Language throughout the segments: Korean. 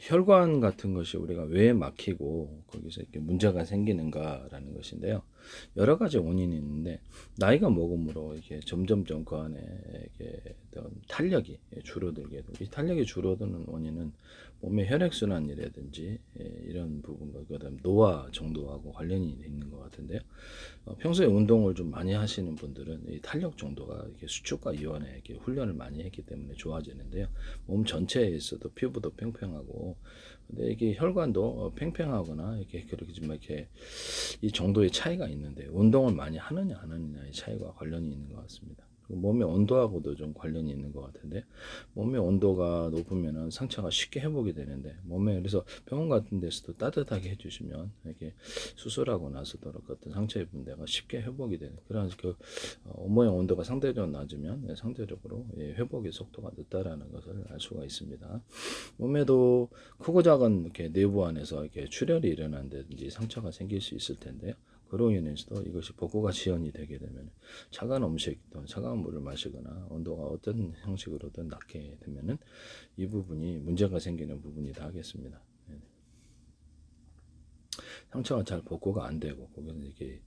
혈관 같은 것이 우리가 왜 막히고 거기서 이렇게 문제가 생기는가라는 것인데요. 여러 가지 원인이 있는데 나이가 먹음으로 이게 점점점 그 안에 이게 어떤 탄력이 줄어들게 되고 이 탄력이 줄어드는 원인은 몸의 혈액순환이라든지 이런 부분과 그다음 노화 정도하고 관련이 있는 것 같은데요. 평소에 운동을 좀 많이 하시는 분들은 이 탄력 정도가 이렇게 수축과 이완에 이렇게 훈련을 많이 했기 때문에 좋아지는데요. 몸 전체에 있어도 피부도 팽팽하고, 근데 이게 혈관도 팽팽하거나 이렇게 그렇게 좀 이렇게 이 정도의 차이가 있는데 운동을 많이 하느냐 안 하느냐의 차이가 관련이 있는 것 같습니다. 몸의 온도하고도 좀 관련이 있는 것 같은데 몸의 온도가 높으면 상처가 쉽게 회복이 되는데 몸에 그래서 병원 같은 데서도 따뜻하게 해주시면 이렇게 수술하고 나서도 어떤 상처 입은 데가 쉽게 회복이 되는 그런 그 몸의 온도가 상대적으로 낮으면 상대적으로 회복의 속도가 늦다라는 것을 알 수가 있습니다. 몸에도 크고 작은 이렇게 내부 안에서 이렇게 출혈이 일어난다든지 상처가 생길 수 있을 텐데요. 그로 인해서도 이것이 복구가 지연이 되게 되면 차가운 음식 또는 차가운 물을 마시거나 온도가 어떤 형식으로든 낮게 되면은 이 부분이 문제가 생기는 부분이다 하겠습니다. 상처가 잘 복구가 안 되고 거기는 이게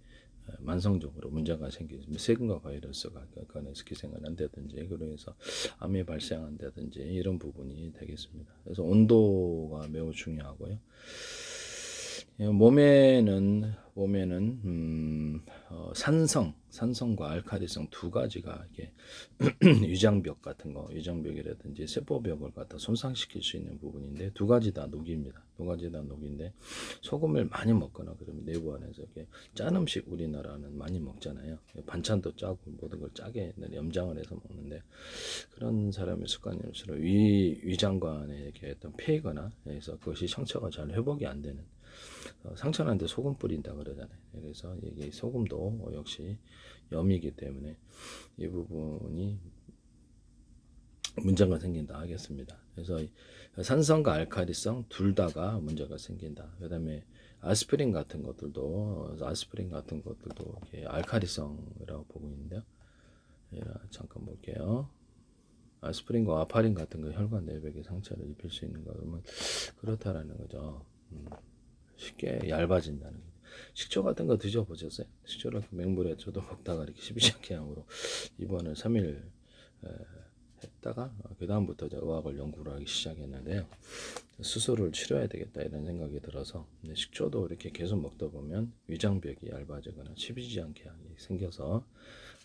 만성적으로 문제가 생기면 세균과 바이러스가 그 안에서 기생을 한다든지 그로 해서 암이 발생한다든지 이런 부분이 되겠습니다. 그래서 온도가 매우 중요하고요. 몸에는 산성과 알칼리성 두 가지가 이게 위장벽 같은 거, 위장벽이라든지 세포벽을 갖다 손상시킬 수 있는 부분인데 두 가지 다 녹입니다. 두 가지 다 녹인데 소금을 많이 먹거나 그러면 내부 안에서 이렇게 짠 음식 우리나라는 많이 먹잖아요. 반찬도 짜고 모든 걸 짜게 염장을 해서 먹는데 그런 사람의 습관일수록 위장관에 이렇게 어떤 폐거나 해서 그것이 상처가 잘 회복이 안 되는 상처나는데 소금 뿌린다 그러잖아요. 그래서 이게 소금도 역시 염이기 때문에 이 부분이 문제가 생긴다 하겠습니다. 그래서 산성과 알칼리성 둘 다가 문제가 생긴다. 그다음에 아스피린 같은 것들도 알칼리성이라고 보고 있는데요. 잠깐 볼게요. 아스피린과 와파린 같은 거 혈관 내벽에 상처를 입힐 수 있는가 그러면 그렇다라는 거죠. 쉽게 얇아진다는 거죠. 식초 같은 거 드셔보셨어요? 식초를 맹물에 저도 먹다가 이렇게 12장기향으로 입원을 3일 했다가 그 다음부터 의학을 연구를 하기 시작했는데요. 스스로를 치료해야 되겠다 이런 생각이 들어서 식초도 이렇게 계속 먹다 보면 위장벽이 얇아지거나 십이지장기향이 생겨서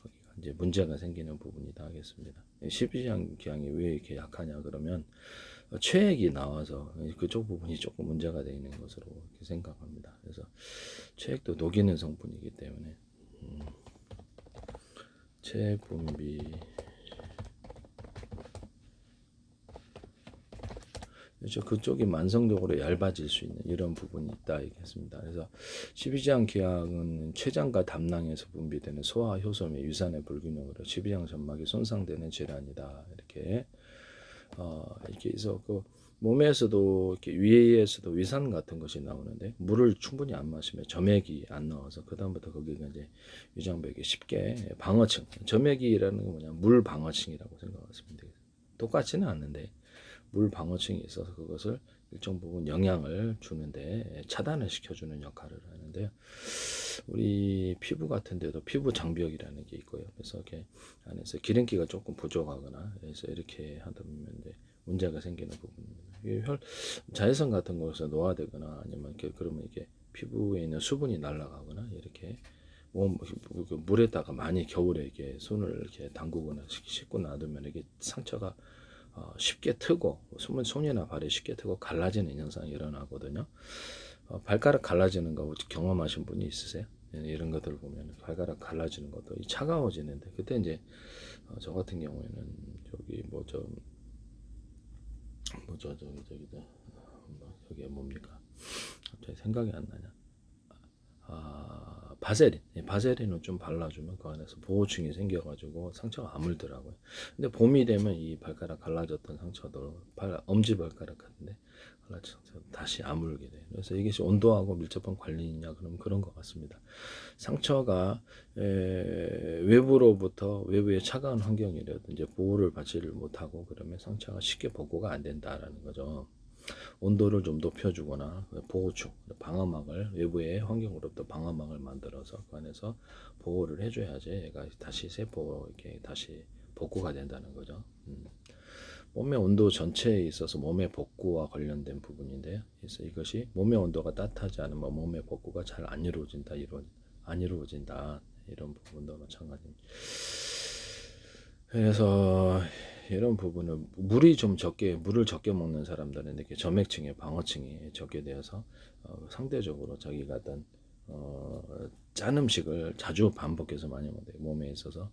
거기가 이제 문제가 생기는 부분이다 하겠습니다. 십이지장기향이 왜 이렇게 약하냐 그러면 체액이 나와서 그쪽 부분이 조금 문제가 되어 있는 것으로 이렇게 생각합니다. 그래서 체액도 녹이는 성분이기 때문에 체액 분비 그렇죠. 그쪽이 만성적으로 얇아질 수 있는 이런 부분이 있다 있겠습니다. 그래서 십이지장 기항은 췌장과 담낭에서 분비되는 소화 효소의 유산의 불균형으로 십이지장 점막이 손상되는 질환이다. 이렇게 해서 그 몸에서도 이렇게 위에서도 위산 같은 것이 나오는데 물을 충분히 안 마시면 점액이 안 나와서 그 다음부터 거기가 이제 위장벽이 쉽게 방어층 점액이라는 건 뭐냐 물 방어층이라고 생각하시면 되겠습니다. 똑같지는 않는데 물 방어층이 있어서 그것을 일정 부분 영향을 주는데 차단을 시켜주는 역할을 하는데요. 우리 피부 같은 데도 피부 장벽이라는 게 있고요. 그래서 이렇게 안에서 기름기가 조금 부족하거나 그래서 이렇게 하다 보면 이제 문제가 생기는 부분입니다. 자외선 같은 곳에서 노화되거나 아니면 이렇게 그러면 이게 피부에 있는 수분이 날아가거나 이렇게 물에다가 많이 겨울에 이렇게 손을 이렇게 담그거나 씻고 놔두면 이게 상처가 쉽게 트고 손이나 발이 쉽게 트고 갈라지는 현상이 일어나거든요. 발가락 갈라지는 거 경험하신 분이 있으세요? 이런 것들 보면 발가락 갈라지는 것도 차가워지는데 그때 이제 저 같은 경우에는 저기 저기 뭡니까? 갑자기 생각이 안 나냐? 바세린을 좀 발라주면 그 안에서 보호층이 생겨가지고 상처가 아물더라고요. 근데 봄이 되면 이 발가락 갈라졌던 상처도 엄지발가락 같은데 갈라진 상처 다시 아물게 돼요. 그래서 이것이 온도하고 밀접한 관련이 있냐 그러면 그런 것 같습니다. 상처가 외부로부터 외부의 차가운 환경이라든지 보호를 받지를 못하고 그러면 상처가 쉽게 복구가 안 된다라는 거죠. 온도를 좀 높여주거나 보호축, 방어막을 외부의 환경으로부터 방어막을 만들어서 그 안에서 보호를 해줘야지 얘가 다시 세포 이렇게 다시 복구가 된다는 거죠. 몸의 온도 전체에 있어서 몸의 복구와 관련된 부분인데요. 그래서 이것이 몸의 온도가 따뜻하지 않으면 몸의 복구가 잘 안 이루어진다, 안 이루어진다 이런 부분도 마찬가지입니다. 그래서 이런 부분은 물을 적게 먹는 사람들은 이렇게 점액층의 방어층이 적게 되어서 상대적으로 자기가 어떤 짠 음식을 자주 반복해서 많이 먹는데 몸에 있어서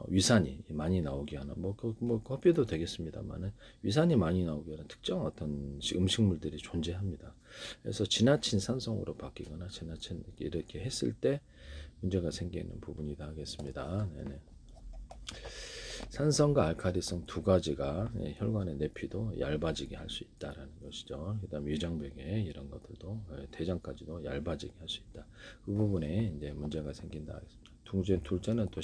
위산이 많이 나오게 하는 뭐 커피도 되겠습니다만은 위산이 많이 나오게 하는 특정 어떤 음식물들이 존재합니다. 그래서 지나친 산성으로 바뀌거나 지나친 이렇게 했을 때 문제가 생기는 부분이다 하겠습니다. 네네. 산성과 알칼리성 두 가지가 혈관의 내피도 얇아지게 할 수 있다라는 것이죠. 그다음에 위장벽에 이런 것들도 대장까지도 얇아지게 할 수 있다. 그 부분에 이제 문제가 생긴다 하겠습니다. 둘째는 또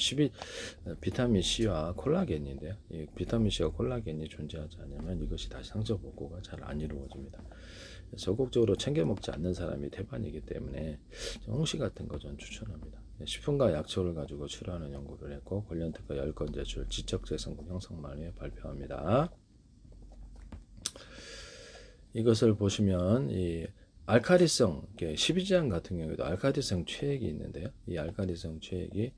비타민 C와 콜라겐인데요. 이 비타민 C와 콜라겐이 존재하지 않으면 이것이 다시 상처 복구가 잘 안 이루어집니다. 적극적으로 챙겨 먹지 않는 사람이 태반이기 때문에 홍시 같은 거 전 추천합니다. 식품과 약초를 가지고 출하하는 연구를 했고 관련 특허 10건 제출, 지적재산권 형성 만료에 발표합니다. 이것을 보시면 이 알칼리성 12장 같은 경우에도 알칼리성 최액이 있는데요. 이 알칼리성 최액이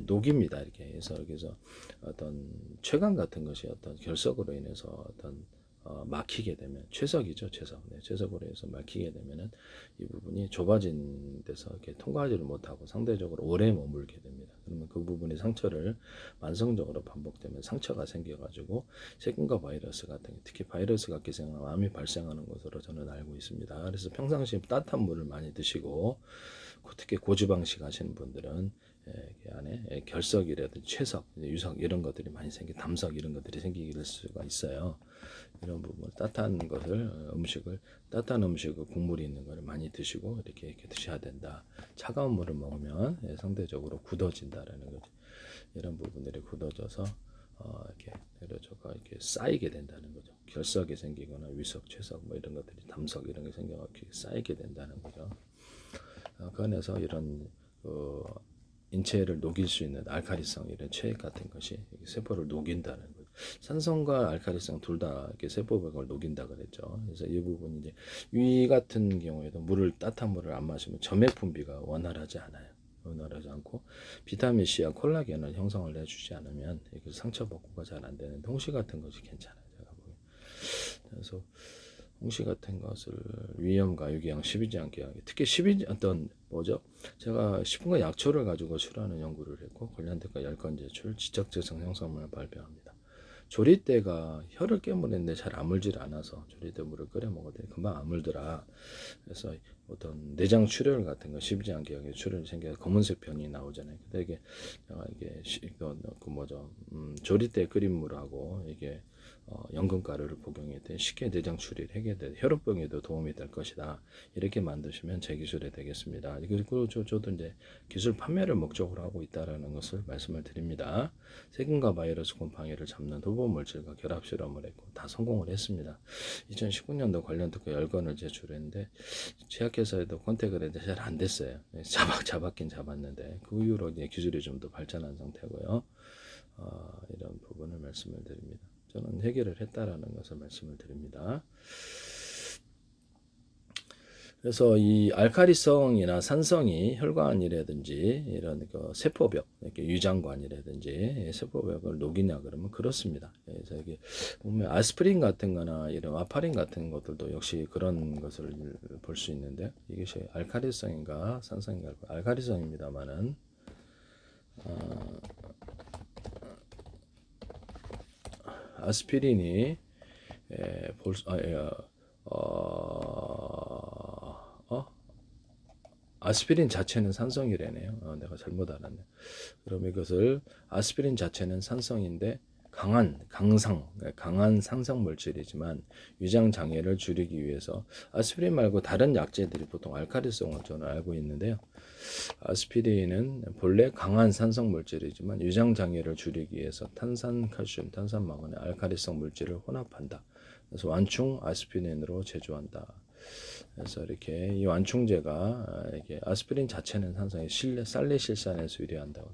녹입니다. 이렇게 해서 여기서 어떤 췌강 같은 것이 어떤 결석으로 인해서 어떤 막히게 되면 최석이죠, 최석. 네, 최석으로 해서 막히게 되면은 이 부분이 좁아진 데서 이렇게 통과하지를 못하고 상대적으로 오래 머물게 됩니다. 그러면 그 부분이 상처를 만성적으로 반복되면 상처가 생겨가지고 세균과 바이러스 같은 특히 바이러스가 기생하면 암이 발생하는 것으로 저는 알고 있습니다. 그래서 평상시에 따뜻한 물을 많이 드시고 특히 고지방식 하시는 분들은 안에 결석이라든지 최석, 유석 이런 것들이 많이 담석 이런 것들이 생길 수가 있어요. 이런 부분 따뜻한 음식을 국물이 있는 것을 많이 드시고 이렇게 드셔야 된다. 차가운 물을 먹으면 상대적으로 굳어진다라는 거죠. 이런 부분들이 굳어져서 이렇게 쌓이게 된다는 거죠. 결석이 생기거나 위석, 최석 뭐 이런 것들이 담석 이런 게 생겨서 쌓이게 된다는 거죠. 그 안에서 이런 인체를 녹일 수 있는 알칼리성 이런 체액 같은 것이 세포를 녹인다는 거죠. 산성과 알칼리성 둘 다 세포벽을 녹인다 그랬죠. 그래서 이 부분이 이제 위 같은 경우에도 따뜻한 물을 안 마시면 점액 분비가 원활하지 않아요. 원활하지 않고 비타민 C와 콜라겐을 형성을 해주지 않으면 상처 복구가 잘 안 되는데 홍시 같은 것이 괜찮아요. 제가 보기엔. 그래서 홍시 같은 것을 위염과 유기양 12장 기하게 특히 12 어떤 뭐죠? 제가 식품과 약초를 가지고 출하는 연구를 했고 관련 특허 10건 제출, 지적재성 형성문을 발표합니다. 조리대가 혀를 깨물었는데 잘 아물질 않아서 조리대 물을 끓여 먹었더니 금방 아물더라. 그래서 어떤 내장 출혈 같은 거 12장 기하게 출혈이 생겨서 검은색 변이 나오잖아요. 근데 조리대 끓인 물하고 이게 연근가루를 복용했더니 쉽게 내장 출혈 해결돼 혈우병에도 도움이 될 것이다. 이렇게 만드시면 제 기술이 되겠습니다. 그리고 저도 이제 기술 판매를 목적으로 하고 있다라는 것을 말씀을 드립니다. 세균과 바이러스군 방해를 잡는 후보 물질과 결합 실험을 했고 다 성공을 했습니다. 2019년도 관련 특허 10건을 제출했는데 제약회사에도 컨택을 했는데 잘 안 됐어요. 잡았긴 잡았는데 그 이후로 이제 기술이 좀 더 발전한 상태고요. 이런 부분을 말씀을 드립니다. 저는 해결을 했다라는 것을 말씀을 드립니다. 그래서 이 알칼리성이나 산성이 혈관이라든지 이런 세포벽, 이렇게 유장관이라든지 세포벽을 녹이냐 그러면 그렇습니다. 그래서 이게 보면 아스피린 같은 거나 이런 와파린 같은 것들도 역시 그런 것을 볼 수 있는데 이것이 알칼리성인가 산성인가 알칼리성입니다만은 아스피린이 아스피린 자체는 산성이래네요. 내가 잘못 알았네. 그럼 이것을 아스피린 자체는 산성인데 강한 상성 물질이지만 위장 장애를 줄이기 위해서 아스피린 말고 다른 약제들이 보통 알칼리성을 저는 알고 있는데요. 아스피린은 본래 강한 산성 물질이지만 위장 장애를 줄이기 위해서 탄산, 칼슘, 탄산, 망간의 알칼리성 물질을 혼합한다. 그래서 완충 아스피린으로 제조한다. 그래서 이렇게 이 완충제가 이게 아스피린 자체는 산성이 살레실산에서 유래한다고.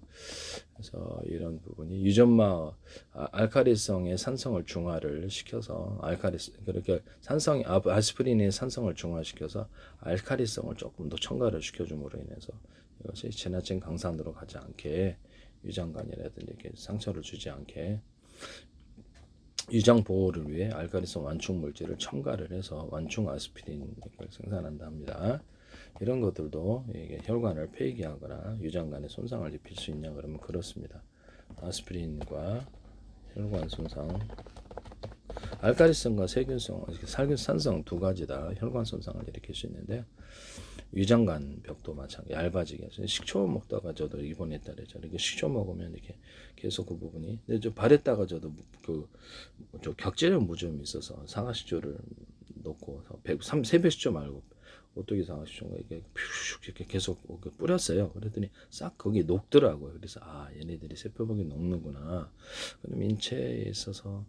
그래서 이런 부분이 유전마 알카리성의 산성을 중화를 시켜서 그렇게 산성 아스피린의 산성을 중화시켜서 알카리성을 조금 더 첨가를 시켜줌으로 인해서 이것이 지나친 강산으로 가지 않게 위장관이라든지 이렇게 상처를 주지 않게 위장 보호를 위해 알카리성 완충 물질을 첨가를 해서 완충 아스피린을 생산한다 합니다. 이런 것들도 이게 혈관을 폐기하거나 유장관에 손상을 입힐 수 있냐 그러면 그렇습니다. 아스피린과 혈관 손상, 알카리성과 세균성, 산성 두 가지 다 혈관 손상을 일으킬 수 있는데 위장관 벽도 마찬가지 얇아지게 해서 식초 먹다가 저도 입원했다 그랬죠. 이렇게 식초 먹으면 이렇게 계속 그 부분이 근데 저 발했다가 저도 저 격제력 무좀이 있어서 상하식초를 넣고 3배식초 말고 오뚜기 상하식초가 이렇게 퓨슉 이렇게 계속 뿌렸어요. 그랬더니 싹 거기 녹더라고요. 그래서 얘네들이 세포벽에 녹는구나. 그럼 인체에 있어서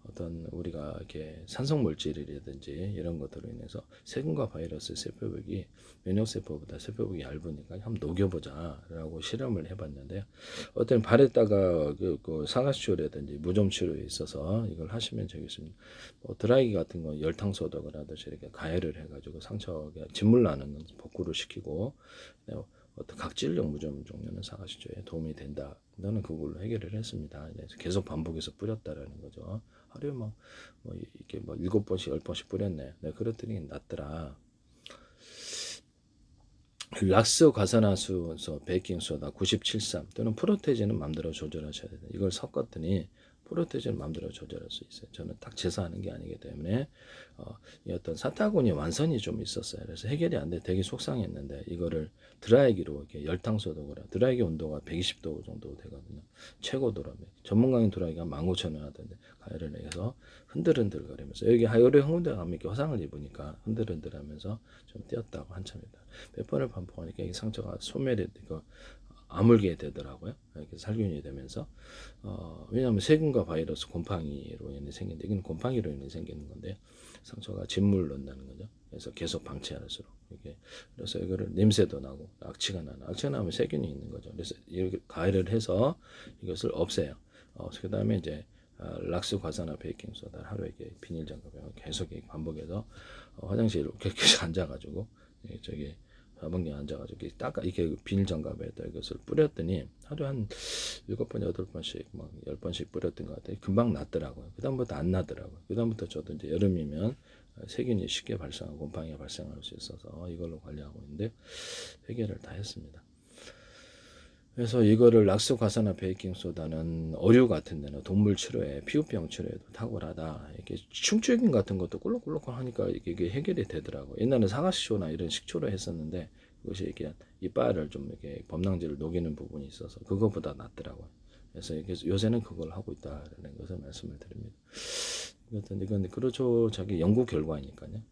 어떤 우리가 이렇게 산성 물질이라든지 이런 것들로 인해서 세균과 바이러스 세포벽이 면역 세포보다 세포벽이 얇으니까 한번 녹여보자라고 실험을 해봤는데요. 어떤 발에다가 그 상하수초라든지 무좀 치료에 있어서 이걸 하시면 되겠습니다. 드라이기 같은 거 열탕소독을 이렇게 가열을 해가지고 상처가 진물 나는 건 복구를 시키고 어떤 각질력 무좀 종류는 상하수초에 도움이 된다. 너는 그걸로 해결을 했습니다. 그래서 계속 반복해서 뿌렸다라는 거죠. 하루에 이렇게 7번씩 10번씩 뿌렸네. 내가 그랬더니 낫더라. 락스 과산화수소 베이킹소다 97.3 또는 프로테이즈는 마음대로 조절하셔야 된다. 이걸 섞었더니 프로테이즈는 마음대로 조절할 수 있어요. 저는 딱 제사하는 게 아니기 때문에 이 어떤 사타구니 완선이 좀 있었어요. 그래서 해결이 안 돼 되게 속상했는데 이거를 드라이기로 이렇게 열탕소독을 드라이기 온도가 120도 정도 되거든요. 최고도라면 전문가용 드라이기가 19,000원 하던데 가열을 해서 흔들흔들 거리면서 여기 하열의 홍대 가면 이렇게 화상을 입으니까 흔들흔들하면서 좀 뛰었다고 한참이다. 몇 번을 반복하니까 이 상처가 소멸이 되고 아물게 되더라고요. 이렇게 살균이 되면서 왜냐하면 세균과 바이러스 곰팡이로 인해 생긴데 이건 곰팡이로 인해 생기는 건데 상처가 진물을 넣는다는 거죠. 그래서 계속 방치할수록 이게 그래서 이거를 냄새도 나고 악취가 나면 세균이 있는 거죠. 그래서 이렇게 가열을 해서 이것을 없애요. 그 다음에 이제 락스 과산화 베이킹 소다 하루에 이렇게 비닐 장갑에 계속 반복해서 화장실에 이렇게 앉아가지고 저기 사방에 앉아가지고 이렇게 비닐 장갑에다 이것을 뿌렸더니 하루에 한 7번, 8번씩 막 10번씩 뿌렸던 것 같아요. 금방 낫더라고요. 그다음부터 안 나더라고요. 그다음부터 저도 이제 여름이면 세균이 쉽게 발생하고 곰팡이가 발생할 수 있어서 이걸로 관리하고 있는데 해결을 다 했습니다. 그래서 이거를 락스 과산화 베이킹 소다는 어류 같은 데는 동물 치료에 피부병 치료에도 탁월하다. 이렇게 충치균 같은 것도 꿀럭꿀럭 하니까 이게 해결이 되더라고. 옛날에 사과식초나 이런 식초로 했었는데 그것이 이렇게 이빨을 좀 이렇게 범랑질을 녹이는 부분이 있어서 그거보다 낫더라고요. 그래서 요새는 그걸 하고 있다라는 것을 말씀을 드립니다. 이건 그렇죠. 자기 연구 결과이니까요.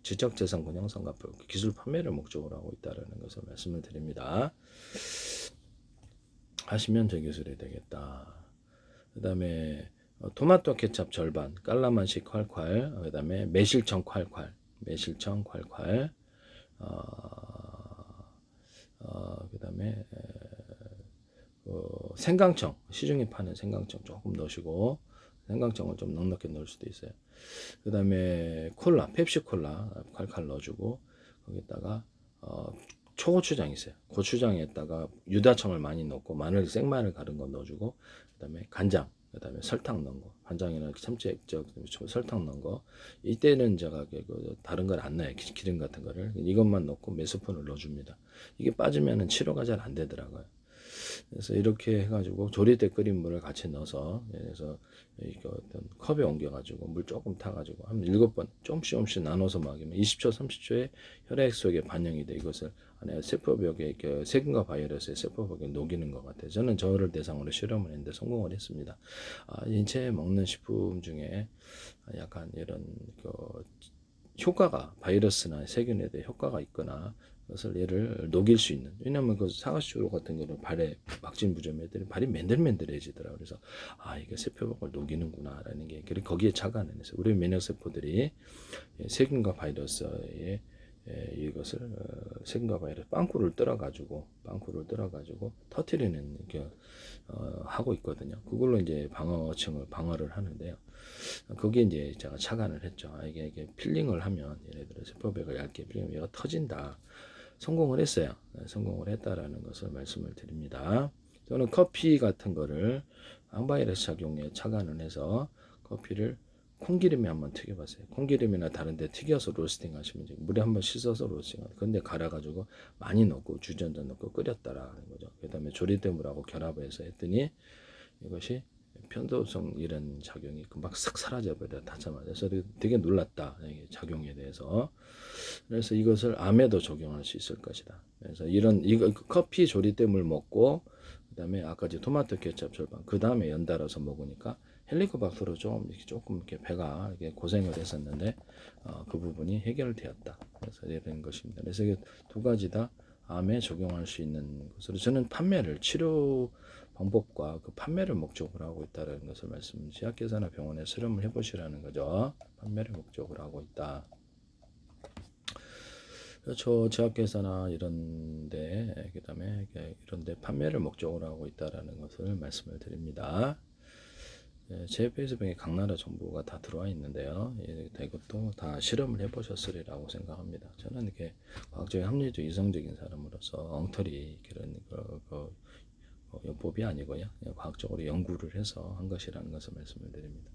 지적재산 형성과 기술 판매를 목적으로 하고 있다라는 것을 말씀을 드립니다. 하시면 저 기술이 되겠다. 그 다음에 토마토 케찹 절반, 깔라만시 콸콸, 그 다음에 매실청 콸콸, 그 다음에 생강청, 시중에 파는 생강청 조금 넣으시고 생강청을 좀 넉넉히 넣을 수도 있어요. 그 다음에 콜라, 펩시콜라 칼칼 넣어주고 거기다가 초고추장 있어요. 고추장에다가 유자청을 많이 넣고 마늘, 생마늘 가른 거 넣어주고 그다음에 간장, 그다음에 설탕 넣은 거, 간장이나 참치 설탕 넣은 거. 이때는 제가 다른 걸 안 넣어요. 기름 같은 거를 이것만 넣고 몇 스푼을 넣어줍니다. 이게 빠지면은 치료가 잘 안 되더라고요. 그래서 이렇게 해가지고 조리 때 끓인 물을 같이 넣어서 그래서 이거 어떤 컵에 옮겨가지고 물 조금 타가지고 한 7번 조금씩 나눠서 먹이면 20초 30초에 혈액 속에 반영이 돼 이것을 안에 세포벽에 세균과 바이러스의 세포벽에 녹이는 것 같아요. 저는 저를 대상으로 실험을 했는데 성공을 했습니다. 인체에 먹는 식품 중에 약간 이런 효과가 바이러스나 세균에 대해 효과가 있거나 것을 얘를 녹일 수 있는. 왜냐하면 그 사과시루 같은 거는 발에 막진부전 애들이 발이 맨들맨들해지더라. 그래서 이게 세포벽을 녹이는구나라는 게 거기에 착안을 해서 우리 면역 세포들이 세균과 바이러스에 이것을 세균과 바이러스 빵꾸를 뚫어가지고 터트리는 게 하고 있거든요. 그걸로 이제 방어층을 방어를 하는데요. 거기에 이제 제가 착안을 했죠. 이게 필링을 하면 예를 들어 세포벽을 얇게 필링하면 얘가 터진다. 성공을 했어요. 성공을 했다라는 것을 말씀을 드립니다. 저는 커피 같은 거를 항바이러스 작용에 착안을 해서 커피를 콩기름에 한번 튀겨봤어요. 콩기름이나 다른데 튀겨서 로스팅 하시면 물에 한번 씻어서 로스팅. 근데 갈아가지고 많이 넣고 주전자 넣고 끓였다라는 거죠. 그다음에 조리대물하고 결합해서 했더니 이것이 편도성 이런 작용이 금방 싹 사라져버려 닿자마자. 그래서 되게 놀랐다 작용에 대해서. 그래서 이것을 암에도 적용할 수 있을 것이다. 그래서 이거 커피 조리대물 먹고 그다음에 아까 이제 토마토 케첩 절반 그 다음에 연달아서 먹으니까 헬리코박터로 조금 이렇게 배가 이렇게 고생을 했었는데 그 부분이 해결되었다. 그래서 이런 것입니다. 그래서 두 가지 다 암에 적용할 수 있는 것으로 저는 치료 방법과 그 판매를 목적으로 하고 있다는 것을 제약회사나 병원에 실험을 해보시라는 거죠. 판매를 목적으로 하고 있다. 저 제약회사나 이런데 그다음에 이런데 판매를 목적으로 하고 있다라는 것을 말씀을 드립니다. 제 페이스북에 각 나라 정보가 다 들어와 있는데요. 이것도 다 실험을 해보셨으리라고 생각합니다. 저는 이렇게 과학적인 합리적 이성적인 사람으로서 엉터리 그런 요법이 아니고요. 과학적으로 연구를 해서 한 것이라는 것을 말씀을 드립니다.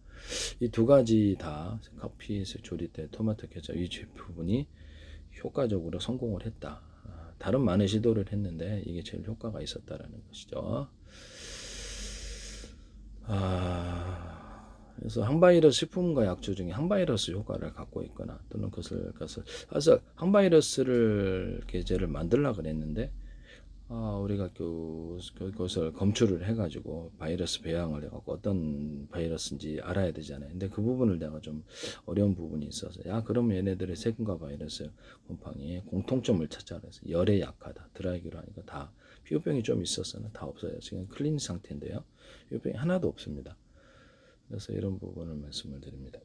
이 두 가지 다 커피 조리대 토마토 케첩 이 부분이 효과적으로 성공을 했다. 다른 많은 시도를 했는데 이게 제일 효과가 있었다라는 것이죠. 그래서 항바이러스 식품과 약초 중에 항바이러스 효과를 갖고 있거나 또는 그래서 항바이러스를 계제를 만들려고 그랬는데 우리가 그것을 검출을 해가지고 바이러스 배양을 해갖고 어떤 바이러스인지 알아야 되잖아요. 근데 그 부분을 내가 좀 어려운 부분이 있어서 그러면 얘네들의 세균과 바이러스 곰팡이의 공통점을 찾자 그래서 열에 약하다. 드라이기로 하니까 다 피부병이 좀 있었으나 다 없어요. 지금 클린 상태인데요. 피부병이 하나도 없습니다. 그래서 이런 부분을 말씀을 드립니다.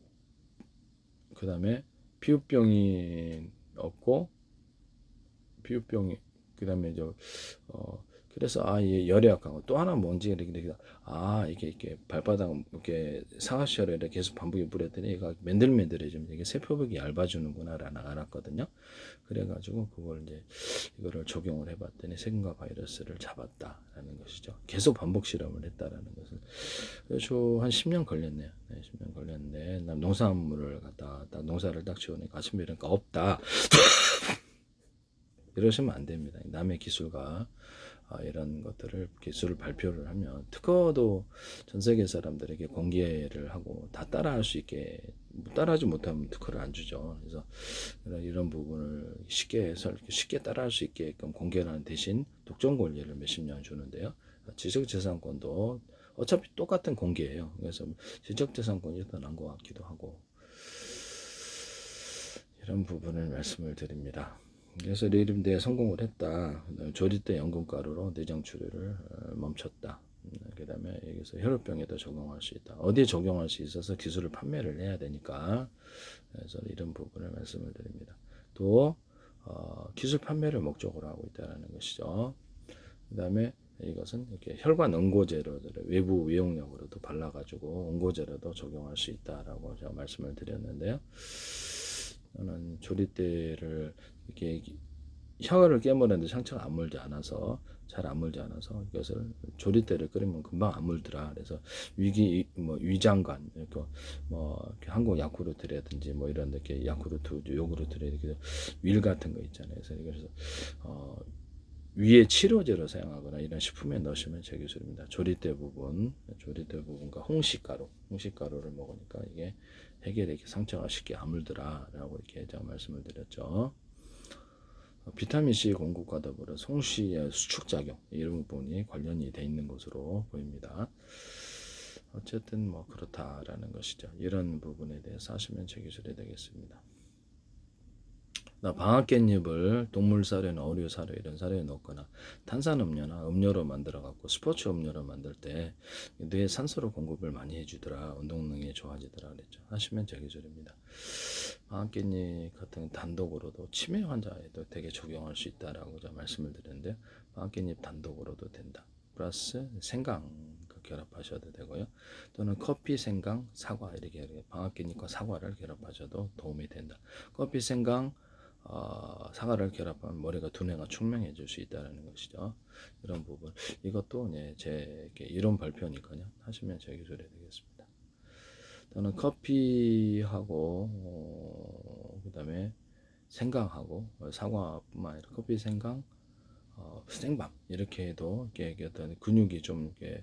그 다음에 피부병이 없고 피부병이 그 다음에 그래서 얘 열에 약한 거 또 하나 뭔지 이게 발바닥 이렇게 상하시열에 계속 반복이 뿌렸더니 얘가 맨들맨들해지면 이게 세포벽이 얇아지는구나라는 알았거든요. 그래가지고 이거를 적용을 해봤더니 세균과 바이러스를 잡았다라는 것이죠. 계속 반복 실험을 했다라는 것을. 그래서 한 10년 걸렸네요. 10년 걸렸는데 농산물을 농사를 딱 지어니까 아침에 이러니까 없다. 이러시면 안 됩니다. 남의 기술과 이런 것들을 기술을 발표를 하면 특허도 전 세계 사람들에게 공개를 하고 다 따라할 수 있게 따라하지 못하면 특허를 안 주죠. 그래서 이런 부분을 쉽게 따라할 수 있게끔 공개를 하는 대신 독점 권리를 몇십 년 주는데요. 지적재산권도 어차피 똑같은 공개예요. 그래서 지적재산권이 더 나은 것 같기도 하고 이런 부분을 말씀을 드립니다. 그래서 리듬대에 성공을 했다. 조리대 연근가루로 내장 출혈을 멈췄다. 그 다음에 여기서 혈우병에도 적용할 수 있다. 어디에 적용할 수 있어서 기술을 판매를 해야 되니까 그래서 이런 부분을 말씀을 드립니다. 또 기술 판매를 목적으로 하고 있다는 것이죠. 그 다음에 이것은 이렇게 혈관 응고제로 외부 외용약으로도 발라가지고 응고제로도 적용할 수 있다라고 제가 말씀을 드렸는데요. 저는 조리대를 이렇게 혀를 깨물었는데 상처가 안 물지 않아서 잘 안 물지 않아서 이것을 조리대를 끓이면 금방 안 물더라. 그래서 위장관 이렇게 한국 야쿠르트라든지 이런 이렇게 야쿠르트 요구르트 이렇게 윌 같은 거 있잖아요. 그래서 위에 치료제로 사용하거나 이런 식품에 넣으시면 제 기술입니다. 조리대 부분과 홍시가루를 먹으니까 이게 해결에 상처가 쉽게 안 물더라라고 이렇게 제가 말씀을 드렸죠. 비타민C 공급과 더불어 송씨의 수축작용 이런 부분이 관련이 돼 있는 것으로 보입니다. 어쨌든 그렇다라는 것이죠. 이런 부분에 대해서 하시면 제 기술이 되겠습니다. 방앗깻잎을 동물사료나 어류사료 이런 사료에 넣거나 탄산음료나 음료로 만들어 갖고 스포츠 음료로 만들 때 뇌에 산소로 공급을 많이 해주더라. 운동 능력이 좋아지더라 그랬죠. 하시면 제기술입니다. 방앗깻잎 같은 단독으로도 치매 환자에도 되게 적용할 수 있다라고 제가 말씀을 드렸는데 방앗깻잎 단독으로도 된다. 플러스 생강 결합하셔도 되고요. 또는 커피, 생강, 사과 이렇게 방앗깻잎과 사과를 결합하셔도 도움이 된다. 커피, 생강, 사과를 결합하면 머리가 두뇌가 총명해질 수 있다는 것이죠. 이런 부분 이것도 제 이론 발표니까요. 하시면 제 기술이 되겠습니다. 또는 커피하고 그다음에 생강하고 사과뿐만 아니라 커피, 생강, 생밤 이렇게 해도 이게 어떤 근육이 좀 이렇게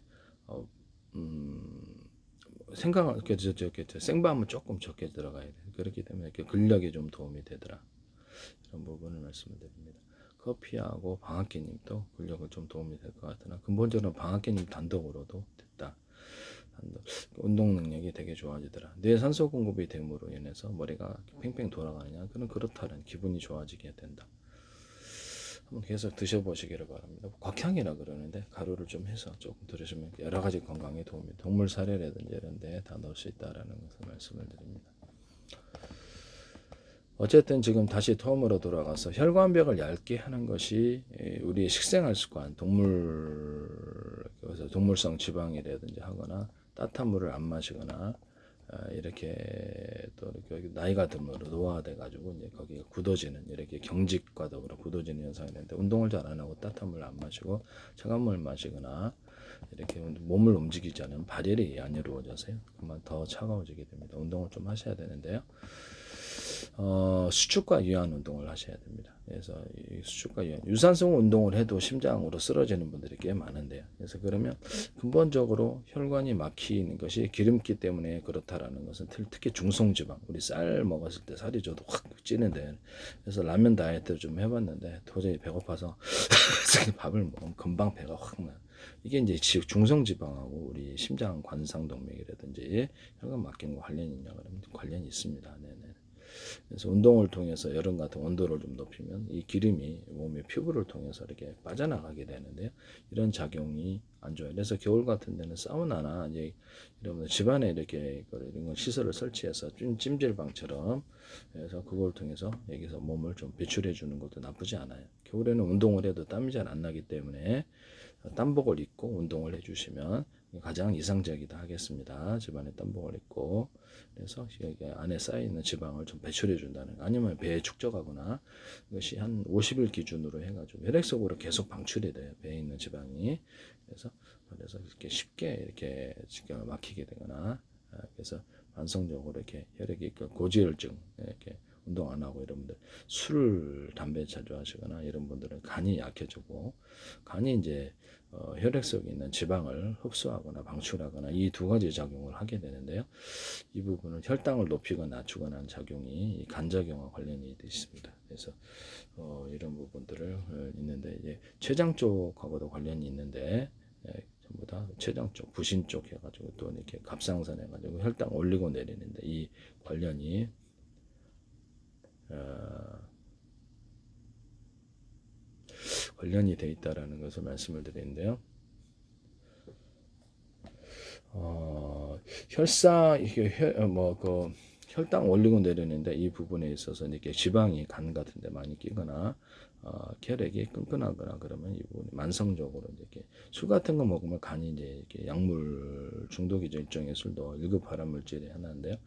생강을 이렇게 생밤은 조금 적게 들어가야 돼. 그렇기 때문에 이렇게 근력에 좀 도움이 되더라. 이런 부분을 말씀을 드립니다. 커피하고 방앗깻잎도 근력을 좀 도움이 될 것 같으나 근본적으로 방앗깻잎 단독으로도 됐다. 운동 능력이 되게 좋아지더라. 뇌 산소 공급이 됨으로 인해서 머리가 팽팽 돌아가느냐? 그는 그렇다는 기분이 좋아지게 된다. 한번 계속 드셔보시기를 바랍니다. 곽향이라 그러는데 가루를 좀 해서 조금 들으시면 여러 가지 건강에 도움이 동물 사료라든지 이런 데 다 넣을 수 있다라는 것을 말씀을 드립니다. 어쨌든 지금 다시 톰으로 돌아가서 혈관벽을 얇게 하는 것이 우리의 식생활 습관, 동물성 지방이라든지 하거나 따뜻한 물을 안 마시거나 이렇게 또 이렇게 나이가 들므로 노화돼 가지고 이제 거기가 굳어지는 이렇게 경직과 더불어 굳어지는 현상이 있는데 운동을 잘 안 하고 따뜻한 물 안 마시고 차가운 물 마시거나 이렇게 몸을 움직이지 않으면 발열이 안 이루어져서요. 그만 더 차가워지게 됩니다. 운동을 좀 하셔야 되는데요. 수축과 유한 운동을 하셔야 됩니다. 그래서 이 수축과 유한, 유산소 운동을 해도 심장으로 쓰러지는 분들이 꽤 많은데요. 그래서 그러면 근본적으로 혈관이 막히는 것이 기름기 때문에 그렇다라는 것은 특히 중성지방, 우리 쌀 먹었을 때 살이 저도 확 찌는데, 그래서 라면 다이어트를 좀 해봤는데 도저히 배고파서 밥을 먹으면 금방 배가 확 나. 이게 이제 중성지방하고 우리 심장 관상동맥이라든지 혈관 막히는 거 관련이 있냐 그러면 관련이 있습니다. 네네. 그래서 운동을 통해서 여름 같은 온도를 좀 높이면 이 기름이 몸의 피부를 통해서 이렇게 빠져나가게 되는데요. 이런 작용이 안 좋아요. 그래서 겨울 같은 데는 사우나나 이제 여러분들 집안에 이렇게 이런 거 시설을 설치해서 찜질방처럼 해서 그걸 통해서 여기서 몸을 좀 배출해 주는 것도 나쁘지 않아요. 겨울에는 운동을 해도 땀이 잘 안 나기 때문에 땀복을 입고 운동을 해주시면 가장 이상적이다 하겠습니다. 집안에 땀복을 입고 그래서 여기 안에 쌓여있는 지방을 좀 배출해 준다는 거. 아니면 배에 축적하거나 이것이 한 50일 기준으로 해가지고 혈액 속으로 계속 방출이 돼요. 배에 있는 지방이. 그래서 이렇게 쉽게 막히게 되거나 그래서 만성적으로 이렇게 혈액이 고지혈증 이렇게 운동 안 하고 이런 분들 술, 담배 자주 하시거나 이런 분들은 간이 약해지고 간이 이제 혈액 속에 있는 지방을 흡수하거나 방출하거나 이 두 가지 작용을 하게 되는데요. 이 부분은 혈당을 높이거나 낮추거나 하는 작용이 간작용과 관련이 있습니다. 그래서 이런 부분들을 있는데 이제 췌장 쪽하고도 관련이 있는데 전부 다 췌장 쪽, 부신 쪽 해가지고 또 이렇게 갑상선 해가지고 혈당 올리고 내리는데 이 관련이 관련이 돼 있다라는 것을 말씀을 드리는데요. 혈당 올리고 내리는데 이 부분에 있어서 이렇게 지방이 간 같은데 많이 끼거나 혈액이 끈끈하거나 그러면 이 부분이 만성적으로 이렇게 술 같은 거 먹으면 간이 이제 이렇게 약물 중독이죠. 일종의 술도 1급 발암 물질이 하나인데요.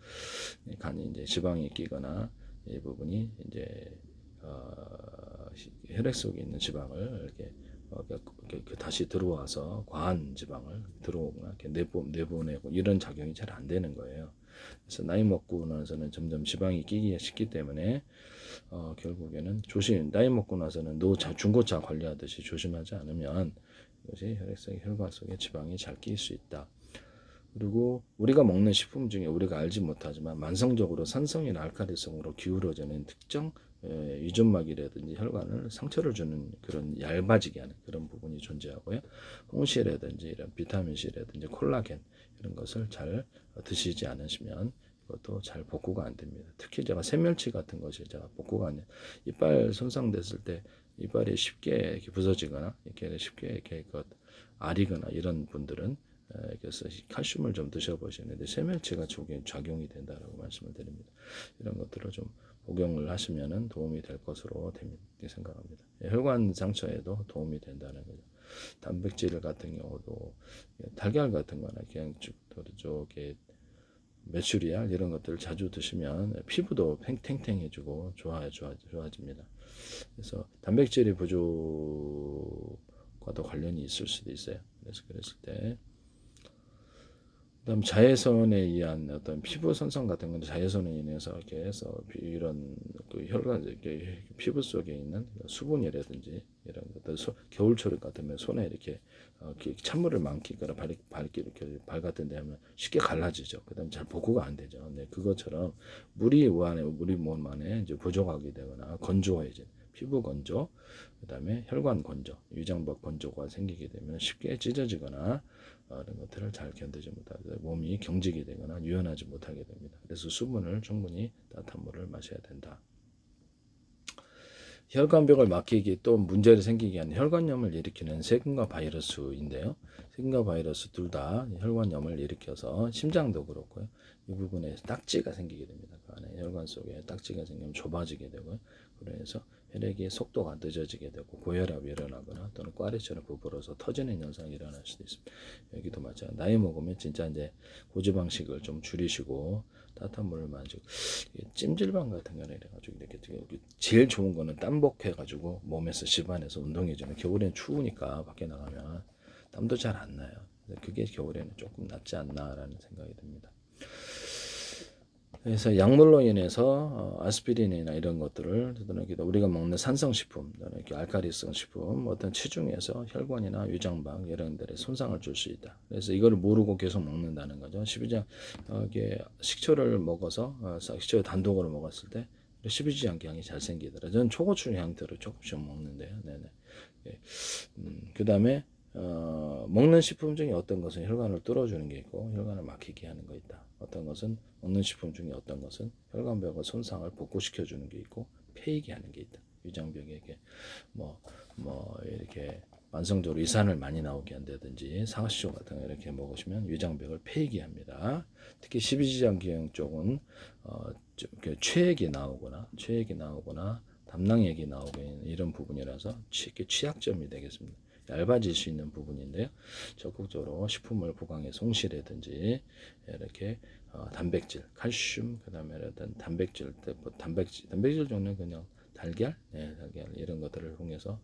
간이 이제 지방이 끼거나 이 부분이 이제 혈액 속에 있는 지방을 이렇게 다시 들어와서 과한 지방을 들어오거나 이렇게 내보내고 이런 작용이 잘 안 되는 거예요. 그래서 나이 먹고 나서는 점점 지방이 끼기 쉽기 때문에 결국에는 나이 먹고 나서는 중고차 관리하듯이 조심하지 않으면 이것이 혈관 속에 지방이 잘 끼일 수 있다. 그리고 우리가 먹는 식품 중에 우리가 알지 못하지만 만성적으로 산성이나 알칼리성으로 기울어지는 특정 유전막이라든지 혈관을 상처를 주는 그런 얇아지게 하는 그런 부분이 존재하고요. 홍시라든지 이런 비타민C라든지 콜라겐 이런 것을 잘 드시지 않으시면 그것도 잘 복구가 안 됩니다. 특히 제가 세멸치 같은 것이 제가 복구가 안 돼요. 이빨 손상됐을 때 이빨이 쉽게 이렇게 부서지거나 이렇게 쉽게 이렇게 아리거나 이런 분들은 그래서 칼슘을 좀 드셔보시는데 세멸치가 작용이 된다라고 말씀을 드립니다. 이런 것들을 좀 복용을 하시면은 도움이 될 것으로 생각합니다. 혈관 상처에도 도움이 된다는 거죠. 단백질 같은 경우도 달걀 같은 거나 그냥 쪽에 메추리알 이런 것들을 자주 드시면 피부도 탱탱해지고 좋아집니다. 그래서 단백질이 부족과도 관련이 있을 수도 있어요. 그래서 그랬을 때 그다음 자외선에 의한 어떤 피부 손상 같은 건 자외선에 인해서 이렇게 해서 이런 혈관 이렇게 피부 속에 있는 수분이라든지 이런 것들 겨울철 같으면 손에 이렇게 찬물을 많기거나 밝게 이렇게 밝았던데 하면 쉽게 갈라지죠. 그다음 잘 복구가 안 되죠. 네, 그것처럼 물이 몸 안에 이제 부족하게 되거나 건조해진 피부 건조, 그다음에 혈관 건조, 위장벽 건조가 생기게 되면 쉽게 찢어지거나 이런 것들을 잘 견디지 못하게 몸이 경직이 되거나 유연하지 못하게 됩니다. 그래서 수분을 충분히 따뜻한 물을 마셔야 된다. 혈관벽을 막히기 또 문제를 생기게 하는 혈관염을 일으키는 세균과 바이러스인데요. 세균과 바이러스 둘 다 혈관염을 일으켜서 심장도 그렇고요. 이 부분에 딱지가 생기게 됩니다. 그 안에 혈관 속에 딱지가 생기면 좁아지게 되고요. 그래서 혈액의 속도가 늦어지게 되고 고혈압이 일어나거나 또는 꽈리처럼 부풀어서 터지는 현상이 일어날 수도 있습니다. 여기도 마찬가지. 나이 먹으면 진짜 이제 고지방식을 좀 줄이시고 따뜻한 물을 마시고 찜질방 같은 거는 이래가지고 이렇게 제일 좋은 거는 땀복 해가지고 몸에서 집안에서 운동해주는 겨울엔 추우니까 밖에 나가면 땀도 잘 안 나요. 그게 겨울에는 조금 낫지 않나라는 생각이 듭니다. 그래서 약물로 인해서 아스피린이나 이런 것들을 우리가 먹는 산성식품, 이렇게 알칼리성 식품, 어떤 체중에서 혈관이나 위장막 이런 데에 손상을 줄 수 있다. 그래서 이걸 모르고 계속 먹는다는 거죠. 이게 식초를 먹어서 식초 단독으로 먹었을 때 십이지장경이 잘 생기더라. 저는 초고추 향들을 조금씩 먹는데요. 네네. 그 다음에 먹는 식품 중에 어떤 것은 혈관을 뚫어주는 게 있고 혈관을 막히게 하는 거 있다. 어떤 것은 먹는 식품 중에 어떤 것은 혈관벽의 손상을 복구시켜 주는 게 있고 폐이게 하는 게 있다. 위장벽에게 뭐 이렇게 만성적으로 이산을 많이 나오게 한다든지 상하수조 같은 거 이렇게 먹으시면 위장벽을 폐이게 합니다. 특히 십이지장경 쪽은 체액이 나오거나 담낭액이 나오게 이런 부분이라서 취약점이 되겠습니다. 얇아질 수 있는 부분인데요. 적극적으로 식품을 보강해 송시라든지 이렇게 단백질, 칼슘, 그다음에 어떤 단백질 종류는 그냥 달걀 이런 것들을 통해서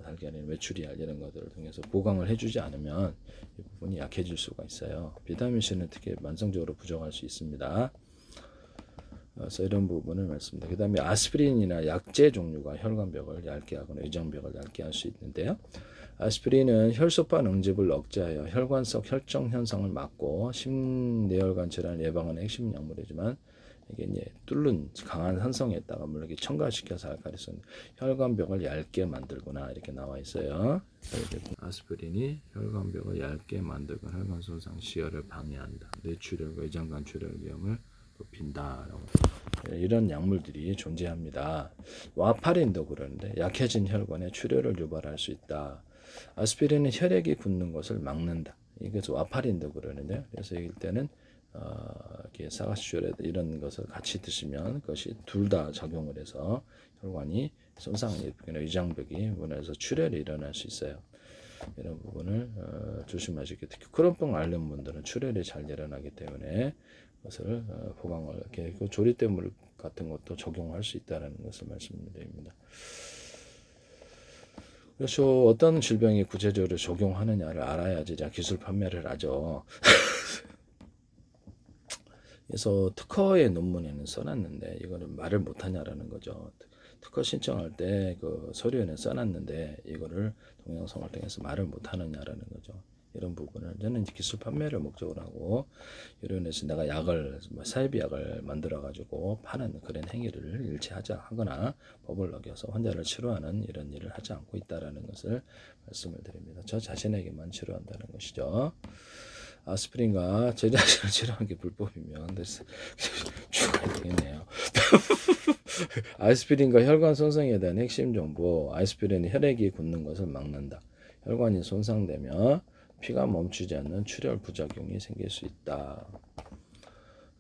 달걀이나 메추리알 이런 것들을 통해서 보강을 해주지 않으면 이 부분이 약해질 수가 있어요. 비타민 C는 특히 만성적으로 부족할 수 있습니다. 그래서 이런 부분을 말씀드립니다. 그 다음에 아스피린이나 약제 종류가 혈관벽을 얇게 하거나 위장벽을 얇게 할 수 있는데요. 아스피린은 혈소판 응집을 억제하여 혈관 속 혈정 현상을 막고 심내혈관 질환 예방하는 핵심 약물이지만 이게 이제 뚫는 강한 산성에다가 물론 첨가시켜서 알칼리성 혈관벽을 얇게 만들거나 이렇게 나와 있어요. 아스피린이 혈관벽을 얇게 만들거나 혈관 손상 시혈을 방해한다. 뇌출혈과 위장관 출혈 위험을 높인다라고 이런 약물들이 존재합니다. 와파린도 그러는데 약해진 혈관에 출혈을 유발할 수 있다. 아스피린은 혈액이 굳는 것을 막는다. 이것을 와파린도 그러는데요. 그래서 이럴 때는 이렇게 사가시졸 이런 것을 같이 드시면 그것이 둘 다 작용을 해서 혈관이 손상이 일으키거나 위장벽이 무너져서 출혈이 일어날 수 있어요. 이런 부분을 조심하시게. 특히 크론병 앓는 분들은 출혈이 잘 일어나기 때문에 그것을 보강을 이렇게 조리대물 같은 것도 적용할 수 있다는 것을 말씀드립니다. 그래서 어떤 질병이 구체적으로 적용하느냐를 알아야지 기술 판매를 하죠. 그래서 특허의 논문에는 써놨는데 이거는 말을 못하냐라는 거죠. 특허 신청할 때 그 서류에는 써놨는데 이거를 동영상을 통해서 말을 못하느냐라는 거죠. 이런 부분을 저는 기술 판매를 목적으로 하고 이론에서 내가 약을 사이비 약을 만들어 가지고 파는 그런 행위를 일치하지 하거나 법을 어겨서 환자를 치료하는 이런 일을 하지 않고 있다라는 것을 말씀을 드립니다. 저 자신에게만 치료한다는 것이죠. 아스피린과 제자신을 치료하는 게 불법이면 죽어야 되겠네요. 아스피린과 혈관 손상에 대한 핵심 정보. 아스피린이 혈액이 굳는 것을 막는다. 혈관이 손상되면 피가 멈추지 않는 출혈 부작용이 생길 수 있다.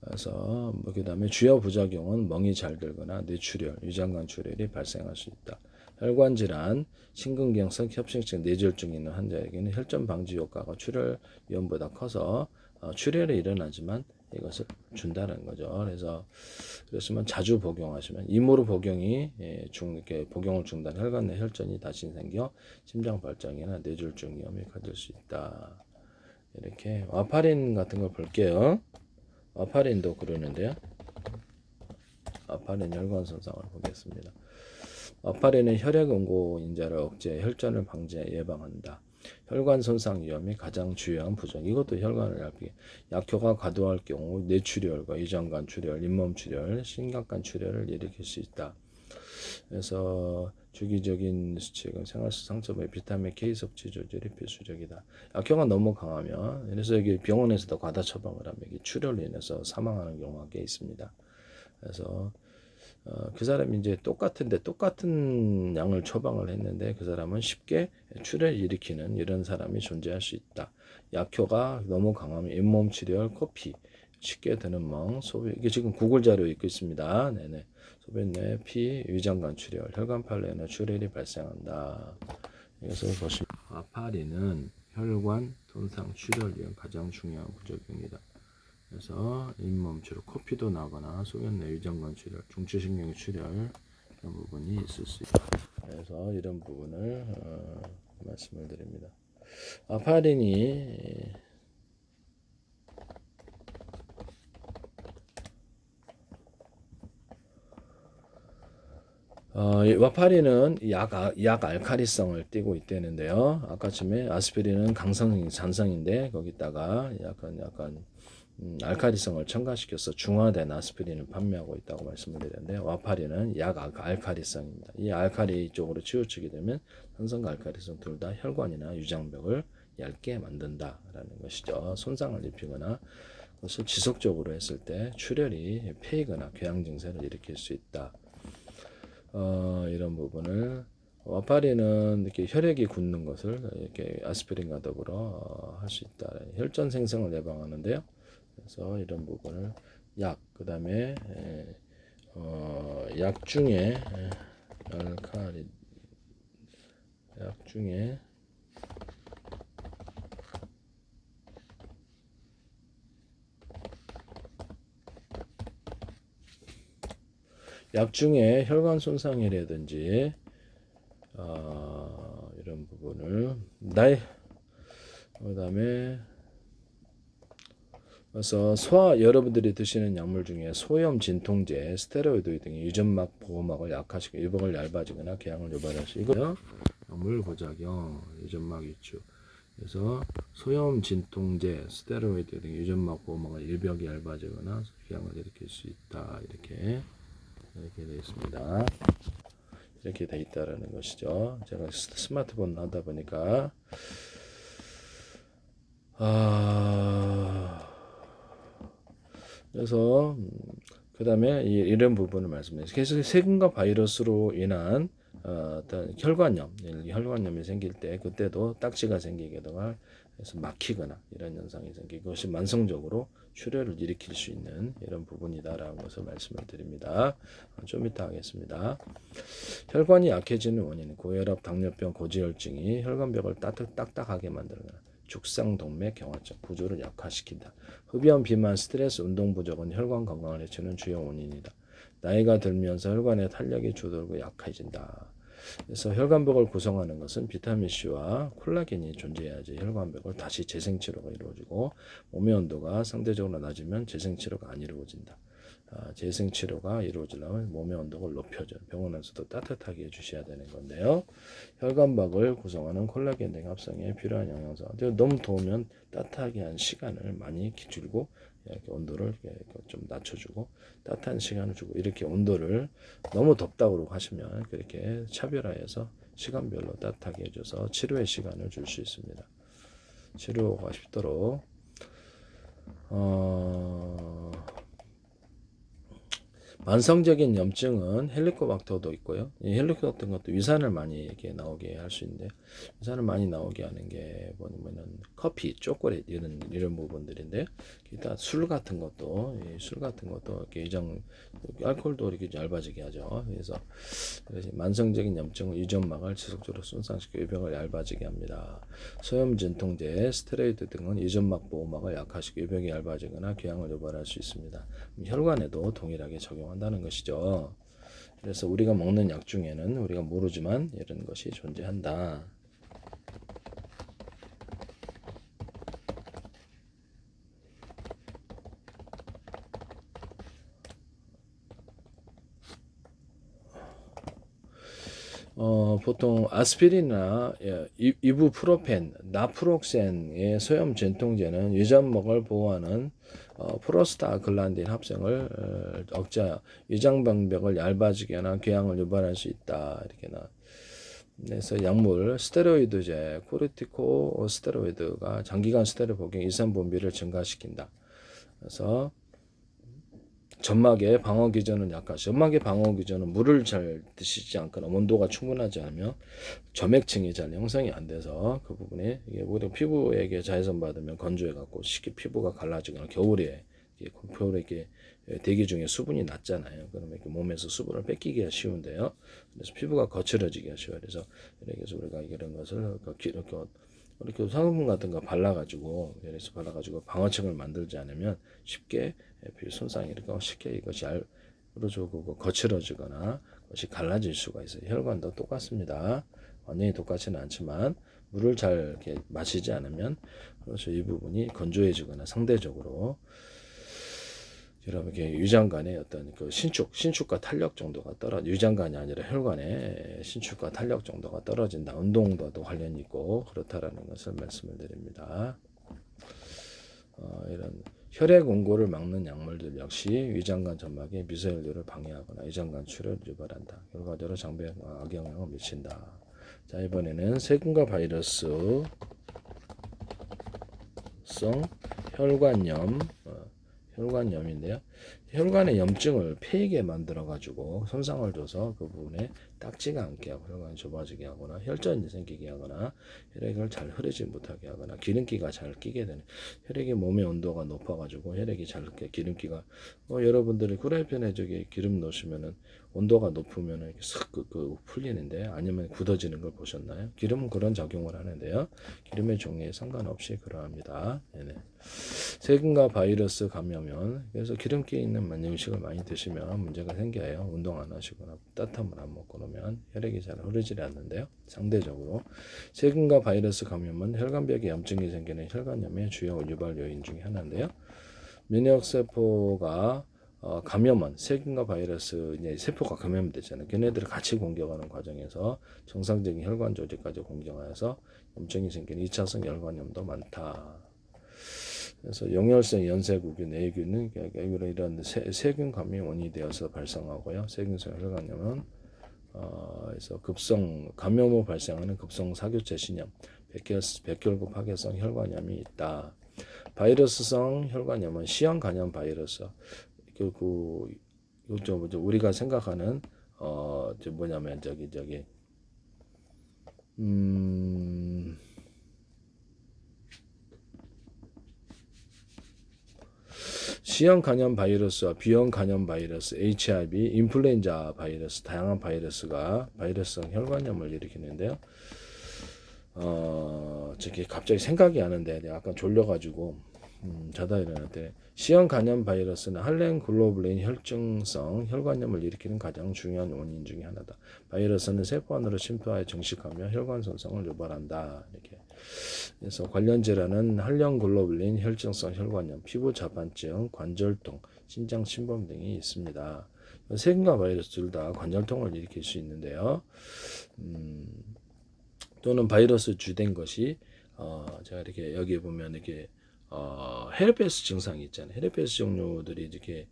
그래서 그다음에 주요 부작용은 멍이 잘 들거나 뇌출혈, 위장관 출혈이 발생할 수 있다. 혈관 질환, 심근경색, 협심증, 뇌졸중이 있는 환자에게는 혈전 방지 효과가 출혈 위험보다 커서 출혈이 일어나지만 이것을 준다는 거죠. 그래서 자주 복용하시면 임으로 복용이 이렇게 복용을 중단, 혈관 내 혈전이 다시 생겨 심장 발작이나 뇌졸중 위험이 커질 수 있다. 이렇게 와파린 같은 걸 볼게요. 와파린도 그러는데요. 와파린 혈관 손상을 보겠습니다. 와파린은 혈액 응고 인자를 억제, 혈전을 방제, 예방한다. 혈관 손상 위험이 가장 주요한 부작. 이것도 혈관을 얇게. 약효가 과도할 경우 뇌출혈과 위장관 출혈, 잇몸 출혈, 심각한 출혈을 일으킬 수 있다. 그래서 주기적인 수칙은 생활속 상처부의 비타민 K 섭취 조절이 필수적이다. 약효가 너무 강하면 그래서 여기 병원에서도 과다 처방을 하면 출혈로 인해서 사망하는 경우가 꽤 있습니다. 그래서 그 사람이 이제 똑같은 양을 처방을 했는데 그 사람은 쉽게 출혈을 일으키는 이런 사람이 존재할 수 있다. 약효가 너무 강하면 잇몸 출혈, 코피, 쉽게 드는 멍, 소변, 이게 지금 구글 자료에 있고 있습니다. 네네. 소변 내 피, 위장관 출혈, 혈관 판례나 출혈이 발생한다. 이것을 보시면 와파린은 혈관 손상 출혈 위험 가장 중요한 부작용이다. 그래서 잇몸 출혈, 코피도 나거나 소변 내 위장관 출혈, 중추신경 출혈 이런 부분이 있을 수 있다. 그래서 이런 부분을 말씀을 드립니다. 와파린이 와파린은 약 알칼리성을 띠고 있다는데요. 아까쯤에 아스피린은 강성 잔성인데 거기다가 약간 알칼리성을 첨가시켜서 중화된 아스피린을 판매하고 있다고 말씀을 드렸는데 와파린은 약 알칼리성입니다. 이 알칼리 쪽으로 치우치게 되면 산성과 알칼리성 둘 다 혈관이나 유장벽을 얇게 만든다라는 것이죠. 손상을 입히거나 그것을 지속적으로 했을 때 출혈이 폐이거나 궤양 증세를 일으킬 수 있다. 이런 부분을 와파린은 이렇게 혈액이 굳는 것을 이렇게 아스피린과 더불어 할 수 있다. 혈전 생성을 예방하는데요. 그래서 이런 부분을 그다음에 약 중에 알칼리 약 중에 혈관 손상이라든지 이런 부분을 그다음에 그래서 여러분들이 드시는 약물 중에 소염 진통제, 스테로이드 등의 유전막 보호막을 약화시키고 일벽을 얇아지거나 궤양을 유발하시고 약물 부작용, 유전막 위축. 그래서 소염 진통제, 스테로이드 등의 유전막 보호막을 일벽이 얇아지거나 궤양을 일으킬 수 있다. 이렇게 되어 있습니다. 이렇게 되어 있다라는 것이죠. 제가 스마트폰 하다 보니까 그래서 그 다음에 이런 부분을 말씀드렸어요. 그래서 세균과 바이러스로 인한 어떤 혈관염이 생길 때 그때도 딱지가 생기거나 해서 막히거나 이런 현상이 생기고 그것이 만성적으로 출혈을 일으킬 수 있는 이런 부분이다라는 것을 말씀을 드립니다. 좀 이따 하겠습니다. 혈관이 약해지는 원인은 고혈압, 당뇨병, 고지혈증이 혈관벽을 딱딱하게 만들거나 죽상동맥 경화증 구조를 약화시킨다. 흡연, 비만, 스트레스, 운동 부족은 혈관 건강을 해치는 주요 원인이다. 나이가 들면서 혈관의 탄력이 줄어들고 약해진다. 그래서 혈관벽을 구성하는 것은 비타민C와 콜라겐이 존재해야지 혈관벽을 다시 재생치료가 이루어지고 몸의 온도가 상대적으로 낮으면 재생치료가 안 이루어진다. 재생치료가 이루어지려면 몸의 온도를 높여줘 병원에서도 따뜻하게 해주셔야 되는 건데요. 혈관박을 구성하는 콜라겐 등 합성에 필요한 영양소. 너무 더우면 따뜻하게 한 시간을 많이 줄이고 이렇게 온도를 좀 낮춰주고 따뜻한 시간을 주고 이렇게 온도를 너무 덥다고 하시면 그렇게 차별화해서 시간별로 따뜻하게 해줘서 치료의 시간을 줄 수 있습니다. 치료가 쉽도록 어, 만성적인 염증은 헬리코박터도 있고요. 이 헬리코박터 같은 것도 위산을 많이 이렇게 나오게 할 수 있는데, 위산을 많이 나오게 하는 게 뭐냐면은 커피, 초콜릿 이런 부분들인데, 일단 술 같은 것도 이렇게 알코올도 이렇게 얇아지게 하죠. 그래서 만성적인 염증은 유전막을 지속적으로 손상시켜 유병을 얇아지게 합니다. 소염 진통제, 스테로이드 등은 유전막 보호막을 약화시켜 유병이 얇아지거나 궤양을 유발할 수 있습니다. 혈관에도 동일하게 적용한다는 것이죠. 그래서 우리가 먹는 약 중에는 우리가 모르지만 이런 것이 존재한다. 보통 아스피린이나 이부프로펜, 나프록센의 소염 진통제는 유전막을 보호하는 프로스타글란딘 합성을 억제하여 위장병벽을 얇아지게 하나 궤양을 유발할 수 있다. 이렇게 나. 그래서 약물 스테로이드제, 코르티코스테로이드가 장기간 스테로이드 복용 이산 분비를 증가시킨다. 그래서 점막의 방어 기전은 약하죠. 점막의 방어 기전은 물을 잘 드시지 않거나 온도가 충분하지 않으면 점액층이 잘 형성이 안 돼서 그 부분에 이게 우리 피부에게 자외선 받으면 건조해 갖고 쉽게 피부가 갈라지거나 겨울에 이렇게 대기 중에 수분이 낮잖아요. 그러면 이렇게 몸에서 수분을 뺏기기가 쉬운데요. 그래서 피부가 거칠어지기가 쉬워요. 그래서 이렇게 해서 우리가 이런 것을 이렇게 성분 같은 거 발라가지고 그래서 발라가지고 방어층을 만들지 않으면 쉽게 손상이 이렇게 쉽게 이것이 거칠어지거나 것이 갈라질 수가 있어요. 혈관도 똑같습니다. 완전히 똑같지는 않지만 물을 잘 이렇게 마시지 않으면 그래서 이 부분이 건조해지거나 상대적으로 여러분 이게 유장관의 어떤 그 신축과 탄력 정도가 유장관이 아니라 혈관의 신축과 탄력 정도가 떨어진다. 운동과도 관련이 있고 그렇다라는 것을 말씀을 드립니다. 이런 혈액 응고를 막는 약물들 역시 위장관 점막의 미세혈류를 방해하거나 위장관 출혈을 유발한다. 결과적으로 장벽에 악영향을 미친다. 자, 이번에는 세균과 바이러스성 혈관염, 혈관염인데요. 혈관의 염증을 폐이게 만들어 가지고 손상을 줘서 그 부분에 닦지가 않게 하고 혈관이 좁아지게 하거나 혈전이 생기게 하거나 혈액을 잘 흐르지 못하게 하거나 기름기가 잘 끼게 되는 혈액이 몸의 온도가 높아 가지고 혈액이 잘 기름기가 여러분들이 후라이팬에 저기 기름 넣으시면은 온도가 높으면 이렇게 싹 풀리는데 아니면 굳어지는 걸 보셨나요? 기름은 그런 작용을 하는데요. 기름의 종류에 상관없이 그러합니다. 네네. 세균과 바이러스 감염은 그래서 기름기 있는 음식을 많이 드시면 문제가 생겨요. 운동 안 하시거나 따뜻한 물 안 먹고 나면 혈액이 잘 흐르지 않는데요. 상대적으로 세균과 바이러스 감염은 혈관벽에 염증이 생기는 혈관염의 주요 유발 요인 중에 하나인데요. 면역세포가 감염은 세균과 바이러스 이제 세포가 감염되잖아요. 걔네들을 같이 공격하는 과정에서 정상적인 혈관 조직까지 공격하여서 염증이 생기는 2차성 혈관염도 많다. 그래서 용혈성 연쇄구균, 내균은 이런 세균 감염이 원인이 되어서 발생하고요. 세균성 혈관염은 그래서 급성 감염 후 발생하는 급성 사교체 신염, 백혈구 파괴성 혈관염이 있다. 바이러스성 혈관염은 시형 간염 바이러스. 우리가 생각하는 뭐냐면 C형 간염 바이러스와 B형 간염 바이러스, HIV, 인플루엔자 바이러스, 다양한 바이러스가 바이러스성 혈관염을 일으키는데요. 저기 갑자기 생각이 안 나는데 내가 아까 졸려가지고 자다 일어날 때 C형 간염 바이러스는 할렌 글로불린 혈증성 혈관염을 일으키는 가장 중요한 원인 중에 하나다. 바이러스는 세포 안으로 침투하여 증식하며 혈관 손상을 유발한다. 이렇게. 그래서 관련 질환은 할령 글로불린 혈증성 혈관염, 피부 자반증, 관절통, 신장 침범 등이 있습니다. 세균과 바이러스 둘 다 관절통을 일으킬 수 있는데요. 또는 바이러스 주된 것이 제가 이렇게 여기 보면 이렇게 헤르페스 증상이 있잖아요. 헤르페스 종류들이 이렇게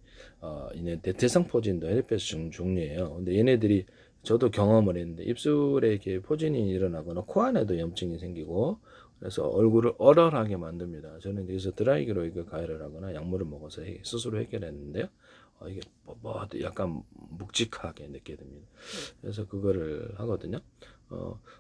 대상포진도 헤르페스 종류예요. 근데 얘네들이 저도 경험을 했는데 입술에 이렇게 포진이 일어나거나 코 안에도 염증이 생기고 그래서 얼굴을 얼얼하게 만듭니다. 저는 여기서 드라이기로 이거 가열을 하거나 약물을 먹어서 스스로 해결했는데요. 이게 약간 묵직하게 느껴 됩니다. 그래서 그거를 하거든요.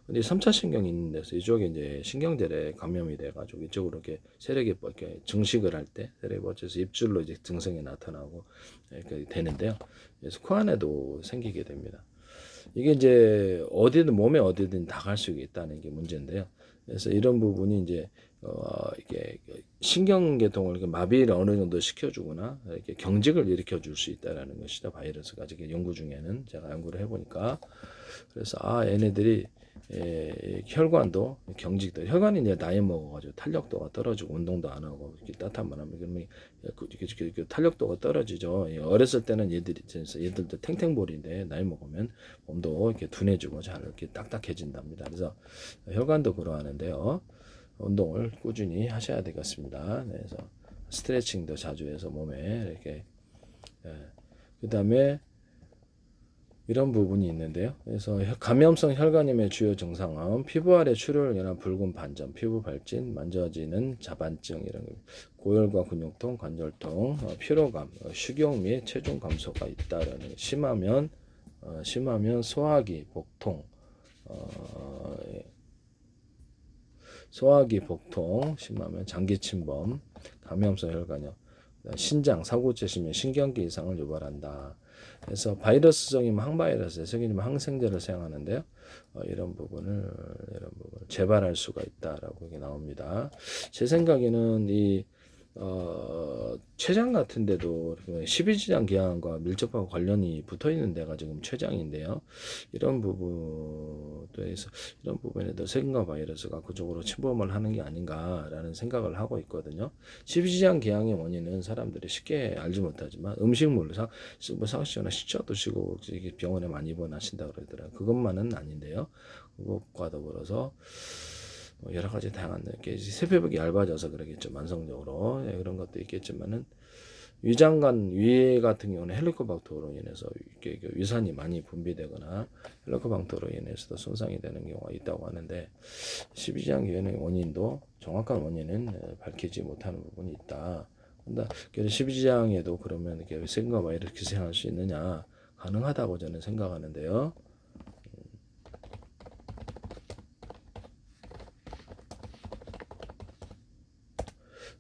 근데 3차 신경이 있는 데서 이쪽에 이제 신경절에 감염이 돼가지고 이쪽으로 이렇게 세력이 이렇게 증식을 할 때 세력이 뻗쳐서 입술로 이제 증상이 나타나고 이렇게 되는데요. 그래서 코 안에도 생기게 됩니다. 이게 이제 어디든 몸에 어디든 다 갈 수 있다는 게 문제인데요. 그래서 이런 부분이 이제 이게 신경계통을 이렇게 마비를 어느 정도 시켜주거나 이렇게 경직을 일으켜 줄 수 있다라는 것이다. 바이러스가 아직 연구 중에는 제가 연구를 해보니까 그래서 얘네들이 혈관도 경직도 혈관이 이제 나이 먹어가지고 탄력도가 떨어지고 운동도 안 하고 이렇게 따뜻한만 하면 그러면 이렇게 탄력도가 떨어지죠. 어렸을 때는 얘들도 탱탱볼인데 나이 먹으면 몸도 이렇게 둔해지고 잘 이렇게 딱딱해진답니다. 그래서 혈관도 그러하는데요. 운동을 꾸준히 하셔야 되겠습니다. 그래서 스트레칭도 자주 해서 몸에 이렇게 그다음에 이런 부분이 있는데요. 그래서 감염성 혈관염의 주요 증상은 피부 아래 출혈을 일어난 붉은 반점, 피부 발진, 만져지는 자반증 이런 거, 고열과 근육통, 관절통, 피로감, 식욕 및 체중 감소가 있다라는 심하면 소화기 복통, 소화기 복통, 심하면 장기 침범, 감염성 혈관염, 신장 사고체 심해 신경계 이상을 유발한다. 그래서 바이러스적인 항바이러스, 세균이면 항생제를 사용하는데요. 이런 부분을 재발할 수가 있다라고 이게 나옵니다. 제 생각에는 이 췌장 같은데도 12지장 기항과 밀접하고 관련이 붙어 있는 데가 지금 췌장인데요. 이런 부분에도 세균과 바이러스가 그쪽으로 침범을 하는 게 아닌가라는 생각을 하고 있거든요. 12지장 기항의 원인은 사람들이 쉽게 알지 못하지만 음식물, 상식이나 식초 드시고 병원에 많이 입원하신다고 그러더라고요. 그것만은 아닌데요. 그것과 더불어서 여러 가지 다양한 세포벽이 얇아져서 그러겠죠. 만성적으로 그런 것도 있겠지만은 위장관 위에 같은 경우는 헬리코박터로 인해서 위산이 많이 분비되거나 헬리코박터로 인해서도 손상이 되는 경우가 있다고 하는데 12지장 기형의 원인도 정확한 원인은 밝히지 못하는 부분이 있다. 그래서 12지장에도 그러면 이렇게 세균과 바이러스 기생할 수 있느냐 가능하다고 저는 생각하는데요.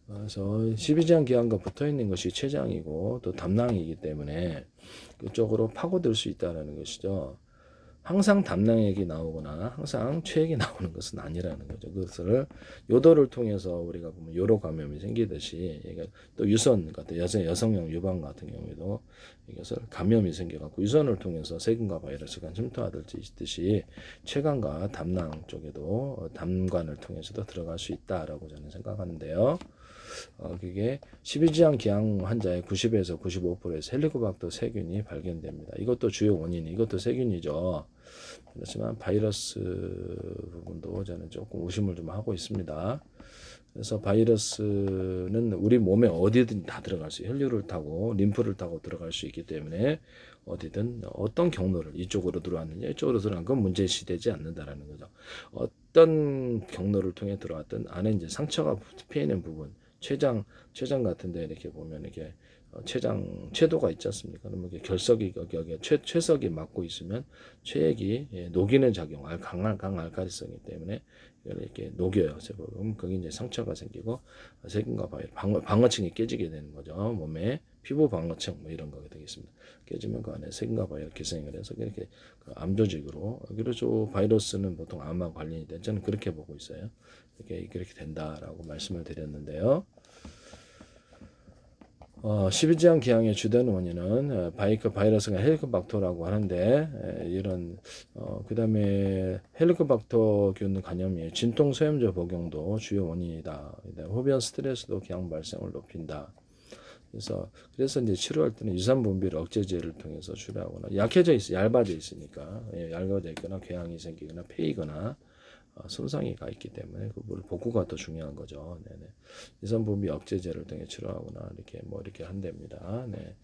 그래서 12지장 기항과 붙어 있는 것이 췌장이고 또 담낭이기 때문에 그쪽으로 파고들 수 있다는 것이죠. 항상 담낭액이 나오거나 항상 체액이 나오는 것은 아니라는 거죠. 그것을 요도를 통해서 우리가 보면 요로 감염이 생기듯이 또 유선 같은 여성용 유방 같은 경우에도 이것을 감염이 생겨갖고 유선을 통해서 세균과 바이러스가 침투하듯이 췌관과 담낭 쪽에도 담관을 통해서도 들어갈 수 있다라고 저는 생각하는데요. 그게 12지장 기항 환자의 90에서 95%에서 헬리코박터 세균이 발견됩니다. 이것도 주요 원인이 이것도 세균이죠. 그렇지만 바이러스 부분도 저는 조금 의심을 좀 하고 있습니다. 그래서 바이러스는 우리 몸에 어디든 다 들어갈 수 있어요. 혈류를 타고 림프를 타고 들어갈 수 있기 때문에 어디든 어떤 경로를 이쪽으로 들어왔느냐 이쪽으로 들어간 건 문제시되지 않는다라는 거죠. 어떤 경로를 통해 들어왔든 안에 이제 상처가 피해 있는 부분 췌장 같은데 이렇게 보면 이렇게 췌도가 있지 않습니까? 그러면 결석이 여기에 췌석이 막고 있으면 췌액이 녹이는 작용, 강알칼리성이기 때문에 이렇게 녹여요. 그럼 거기 이제 상처가 생기고 세균과 방어층이 깨지게 되는 거죠. 몸에 피부 방어층 뭐 이런 거가 되겠습니다. 깨지면 그 안에 세균과 바이러스 기생을 해서 이렇게 암조직으로 그래서 바이러스는 보통 암과 관련이 돼. 저는 그렇게 보고 있어요. 그렇게 된다라고 말씀을 드렸는데요. 12지장 기항의 주된 원인은 바이러스가 헬리코박터라고 하는데 이런 그다음에 헬리코박터균 감염이 진통 소염제 복용도 주요 원인이다. 흡연 스트레스도 기항 발생을 높인다. 그래서 이제 치료할 때는 유산 분비를 억제제를 통해서 치료하거나 얇아져 있으니까 얇아져 있거나 궤양이 생기거나 패이거나 손상이 가 있기 때문에 그 복구가 더 중요한 거죠. 네네. 이산부비 억제제를 통해 치료하거나 이렇게 뭐 이렇게 한답니다. 네.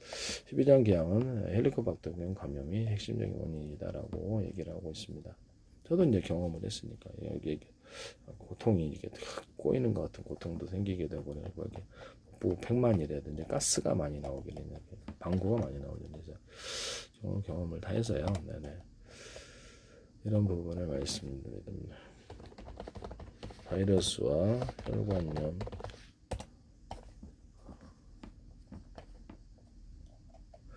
희비장 기양은 헬리코박터균 감염이 핵심적인 원인이다라고 얘기를 하고 있습니다. 저도 이제 경험을 했으니까 여기 고통이 이렇게 꼬이는 것 같은 고통도 생기게 되고 이렇게 뭐 팽만이라든지 가스가 많이 나오게 되는 방구가 많이 나오게 돼서 좋은 경험을 다 해서요. 네네. 이런 부분을 말씀드립니다. 바이러스와 혈관염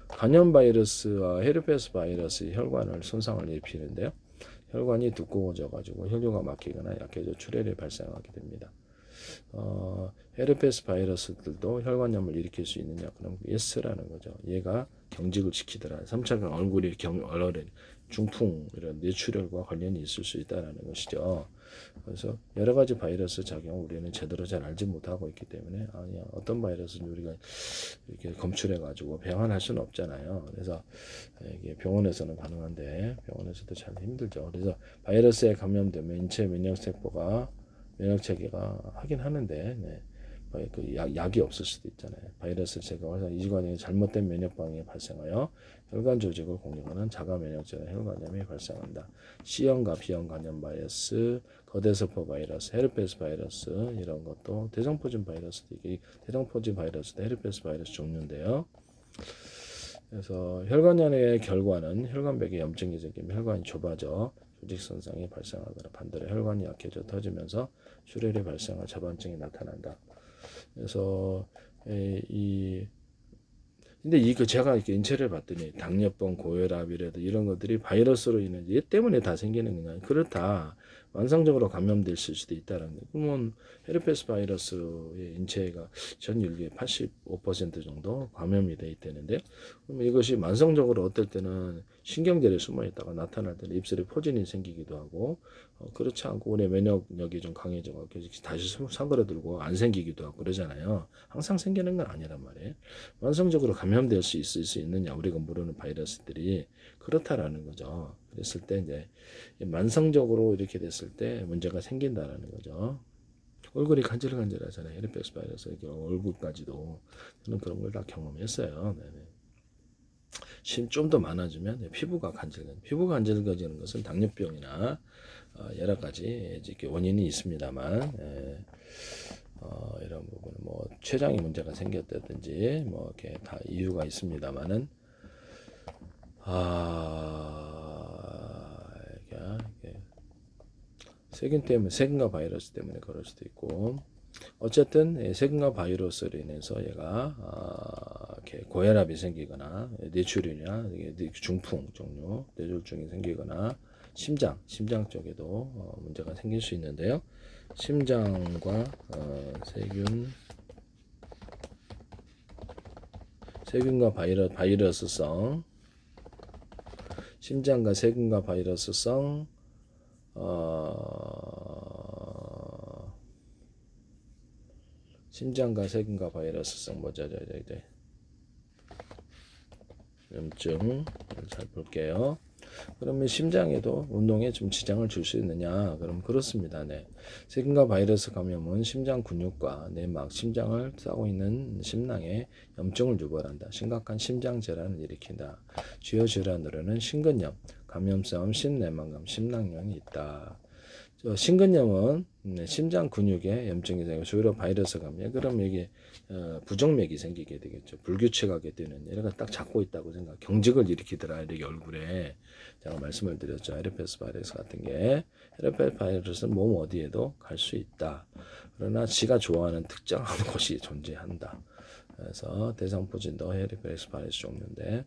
간염 바이러스와 헤르페스 바이러스 혈관을 손상을 입히는데요. 혈관이 두꺼워져 가지고 혈류가 막히거나 약해져 출혈이 발생하게 됩니다. 헤르페스 바이러스들도 혈관염을 일으킬 수 있느냐? 그럼 예스라는 거죠. 얘가 경직을 시키더라. 3차가 얼굴이 얼얼해 중풍 이런 뇌출혈과 관련이 있을 수 있다는 것이죠. 그래서 여러 가지 바이러스 작용을 우리는 제대로 잘 알지 못하고 있기 때문에 아니야 어떤 바이러스는 우리가 이렇게 검출해 가지고 병원할 수는 없잖아요. 그래서 이게 병원에서는 가능한데 병원에서도 잘 힘들죠. 그래서 바이러스에 감염되면 인체 면역 세포가 면역 체계가 하긴 하는데 네. 그 약이 없을 수도 있잖아요. 바이러스 제거해서 이 과정에 잘못된 면역 반응이 발생하여 혈관 조직을 공격하는 자가 면역제나 혈관염이 발생한다. C형과 B형 간염 바이러스, 거대세포 바이러스, 헤르페스 바이러스 이런 것도 대장포진 바이러스도 이게 대장포진 바이러스도 헤르페스 바이러스 종류인데요. 그래서 혈관염의 결과는 혈관벽에 염증이 생기면 혈관이 좁아져 조직 손상이 발생하거나 반대로 혈관이 약해져 터지면서 출혈이 발생한 자반증이 나타난다. 그래서 근데 이거 제가 이렇게 인체를 봤더니 당뇨병, 고혈압이라도 이런 것들이 바이러스로 인해 얘 때문에 다 생기는 거냐? 그렇다. 만성적으로 감염될 수도 있다는 거. 그러면 헤르페스 바이러스의 인체가 전 인류의 85% 정도 감염이 돼 있다는데, 그러면 이것이 만성적으로 어떨 때는 신경절에 숨어 있다가 나타날 때는 입술에 포진이 생기기도 하고, 그렇지 않고 우리 면역력이 좀 강해져서 다시 사그러들고 안 생기기도 하고 그러잖아요. 항상 생기는 건 아니란 말이에요. 만성적으로 감염될 수 있을 수 있느냐 우리가 모르는 바이러스들이 그렇다라는 거죠. 그랬을 때 이제 만성적으로 이렇게 됐을 때 문제가 생긴다라는 거죠. 얼굴이 간질간질하잖아요. 헤르페스 바이러스 이렇게 얼굴까지도 저는 그런 걸 다 경험했어요. 좀 더 많아지면 피부가 간질거리는 것은 당뇨병이나 여러 가지 이렇게 원인이 있습니다만 이런 부분 뭐 췌장에 문제가 생겼다든지 뭐 이렇게 다 이유가 있습니다만은 이게 세균과 바이러스 때문에 그럴 수도 있고 어쨌든 세균과 바이러스로 인해서 얘가 이렇게 고혈압이 생기거나 뇌출혈이나 중풍 종류 뇌졸중이 생기거나 심장 쪽에도 문제가 생길 수 있는데요. 심장과 세균과 바이러스성 심장과 세균과 바이러스성 심장과 세균과 바이러스성 염증 잘 볼게요. 그러면 심장에도 운동에 좀 지장을 줄 수 있느냐? 그럼 그렇습니다. 네. 세균과 바이러스 감염은 심장 근육과 내막, 심장을 싸고 있는 심낭에 염증을 유발한다. 심각한 심장 질환을 일으킨다. 주요 질환으로는 심근염, 감염성 심내막염, 심낭염이 있다. 심근염은 심장 근육에 염증이 되고 주로 바이러스 감염. 그럼 이게 부정맥이 생기게 되겠죠. 불규칙하게 되는 얘가 딱 잡고 있다고 생각. 경직을 일으키더라 이렇게 얼굴에 제가 말씀을 드렸죠. 헤르페스 바이러스 같은 게 헤르페스 바이러스는 몸 어디에도 갈 수 있다. 그러나 지가 좋아하는 특정한 곳이 존재한다. 그래서 대상포진도 헤르페스 바이러스 종류인데.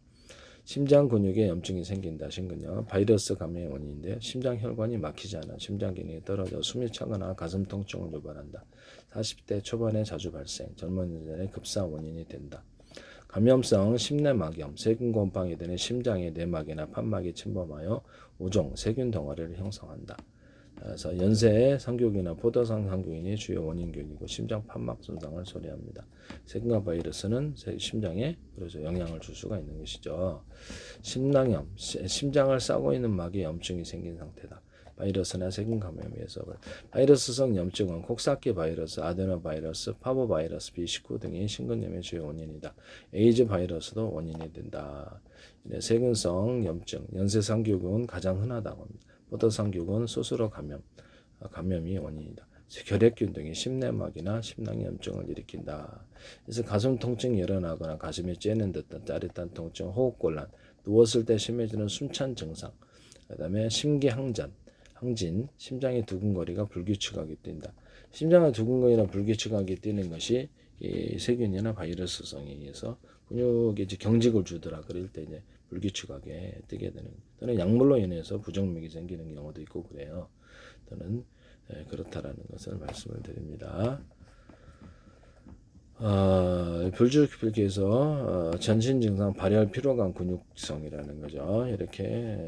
심장 근육에 염증이 생긴다. 심근염 바이러스 감염의 원인인데 심장 혈관이 막히지 않아 심장 기능이 떨어져 숨이 차거나 가슴 통증을 유발한다. 40대 초반에 자주 발생, 젊은이들의 급사 원인이 된다. 감염성 심내막염, 세균 곰팡이 등의 심장의 내막이나 판막에 침범하여 우종, 세균 덩어리를 형성한다. 그래서 연세의 상교균이나 포도당 상교균이 주요 원인균이고 심장 판막 손상을 초래합니다. 세균과 바이러스는 심장에 그래서 영향을 줄 수가 있는 것이죠. 심낭염, 심장을 싸고 있는 막에 염증이 생긴 상태다. 바이러스나 세균 감염에 의해서 바이러스성 염증은 콕사키 바이러스, 아데노 바이러스, 파보 바이러스, B19 등이 심근염의 주요 원인이다. 에이즈 바이러스도 원인이 된다. 세균성 염증, 연쇄상규균 가장 흔하다고 합니다. 포도상규균, 수수로 감염이 원인이다. 결핵균 등이 심내막이나 심낭염증을 일으킨다. 그래서 가슴 통증이 일어나거나 가슴이 쬐는 듯한 짜릿한 통증, 호흡곤란, 누웠을 때 심해지는 숨찬 증상, 그다음에 심기항진, 심장의 두근거리가 불규칙하게 뛴다. 심장의 두근거리나 불규칙하게 뛰는 것이 이 세균이나 바이러스성에 의해서 근육에 이제 경직을 주더라. 그럴 때 이제 불규칙하게 뛰게 되는. 또는 약물로 인해서 부정맥이 생기는 경우도 있고 그래요. 또는 그렇다라는 것을 말씀을 드립니다. 불규칙해서 전신 증상, 발열, 피로감, 근육성이라는 거죠. 이렇게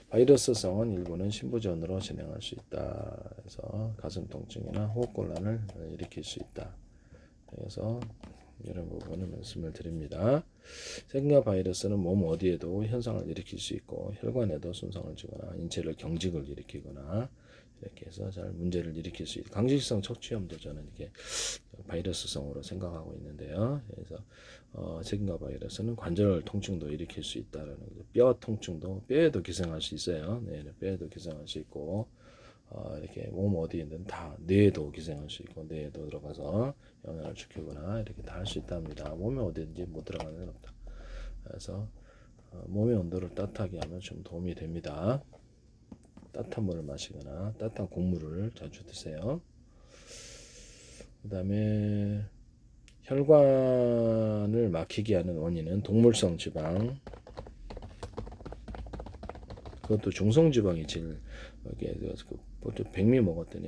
바이러스성은 일부는 신부전으로 진행할 수 있다. 그래서 가슴 통증이나 호흡곤란을 일으킬 수 있다. 그래서 이런 부분을 말씀을 드립니다. 세균과 바이러스는 몸 어디에도 현상을 일으킬 수 있고 혈관에도 손상을 주거나 인체를 경직을 일으키거나 이렇게 해서 잘 문제를 일으킬 수 있다. 강직성 척추염도 저는 이렇게 바이러스성으로 생각하고 있는데요. 그래서 세균과 바이러스는 관절 통증도 일으킬 수 있다라는 거죠. 뼈 통증도 뼈에도 기생할 수 있어요. 네, 뼈에도 기생할 수 있고 이렇게 몸 어디에든 다 뇌에도 기생할 수 있고 뇌에도 들어가서 영향을 주거나 이렇게 다 할 수 있답니다. 몸에 어디든지 못 들어가는 건 없다. 그래서 몸의 온도를 따뜻하게 하면 좀 도움이 됩니다. 따뜻한 물을 마시거나 따뜻한 곡물을 자주 드세요. 그 다음에 혈관을 막히게 하는 원인은 동물성 지방, 그것도 중성지방이 제일 백미 먹었더니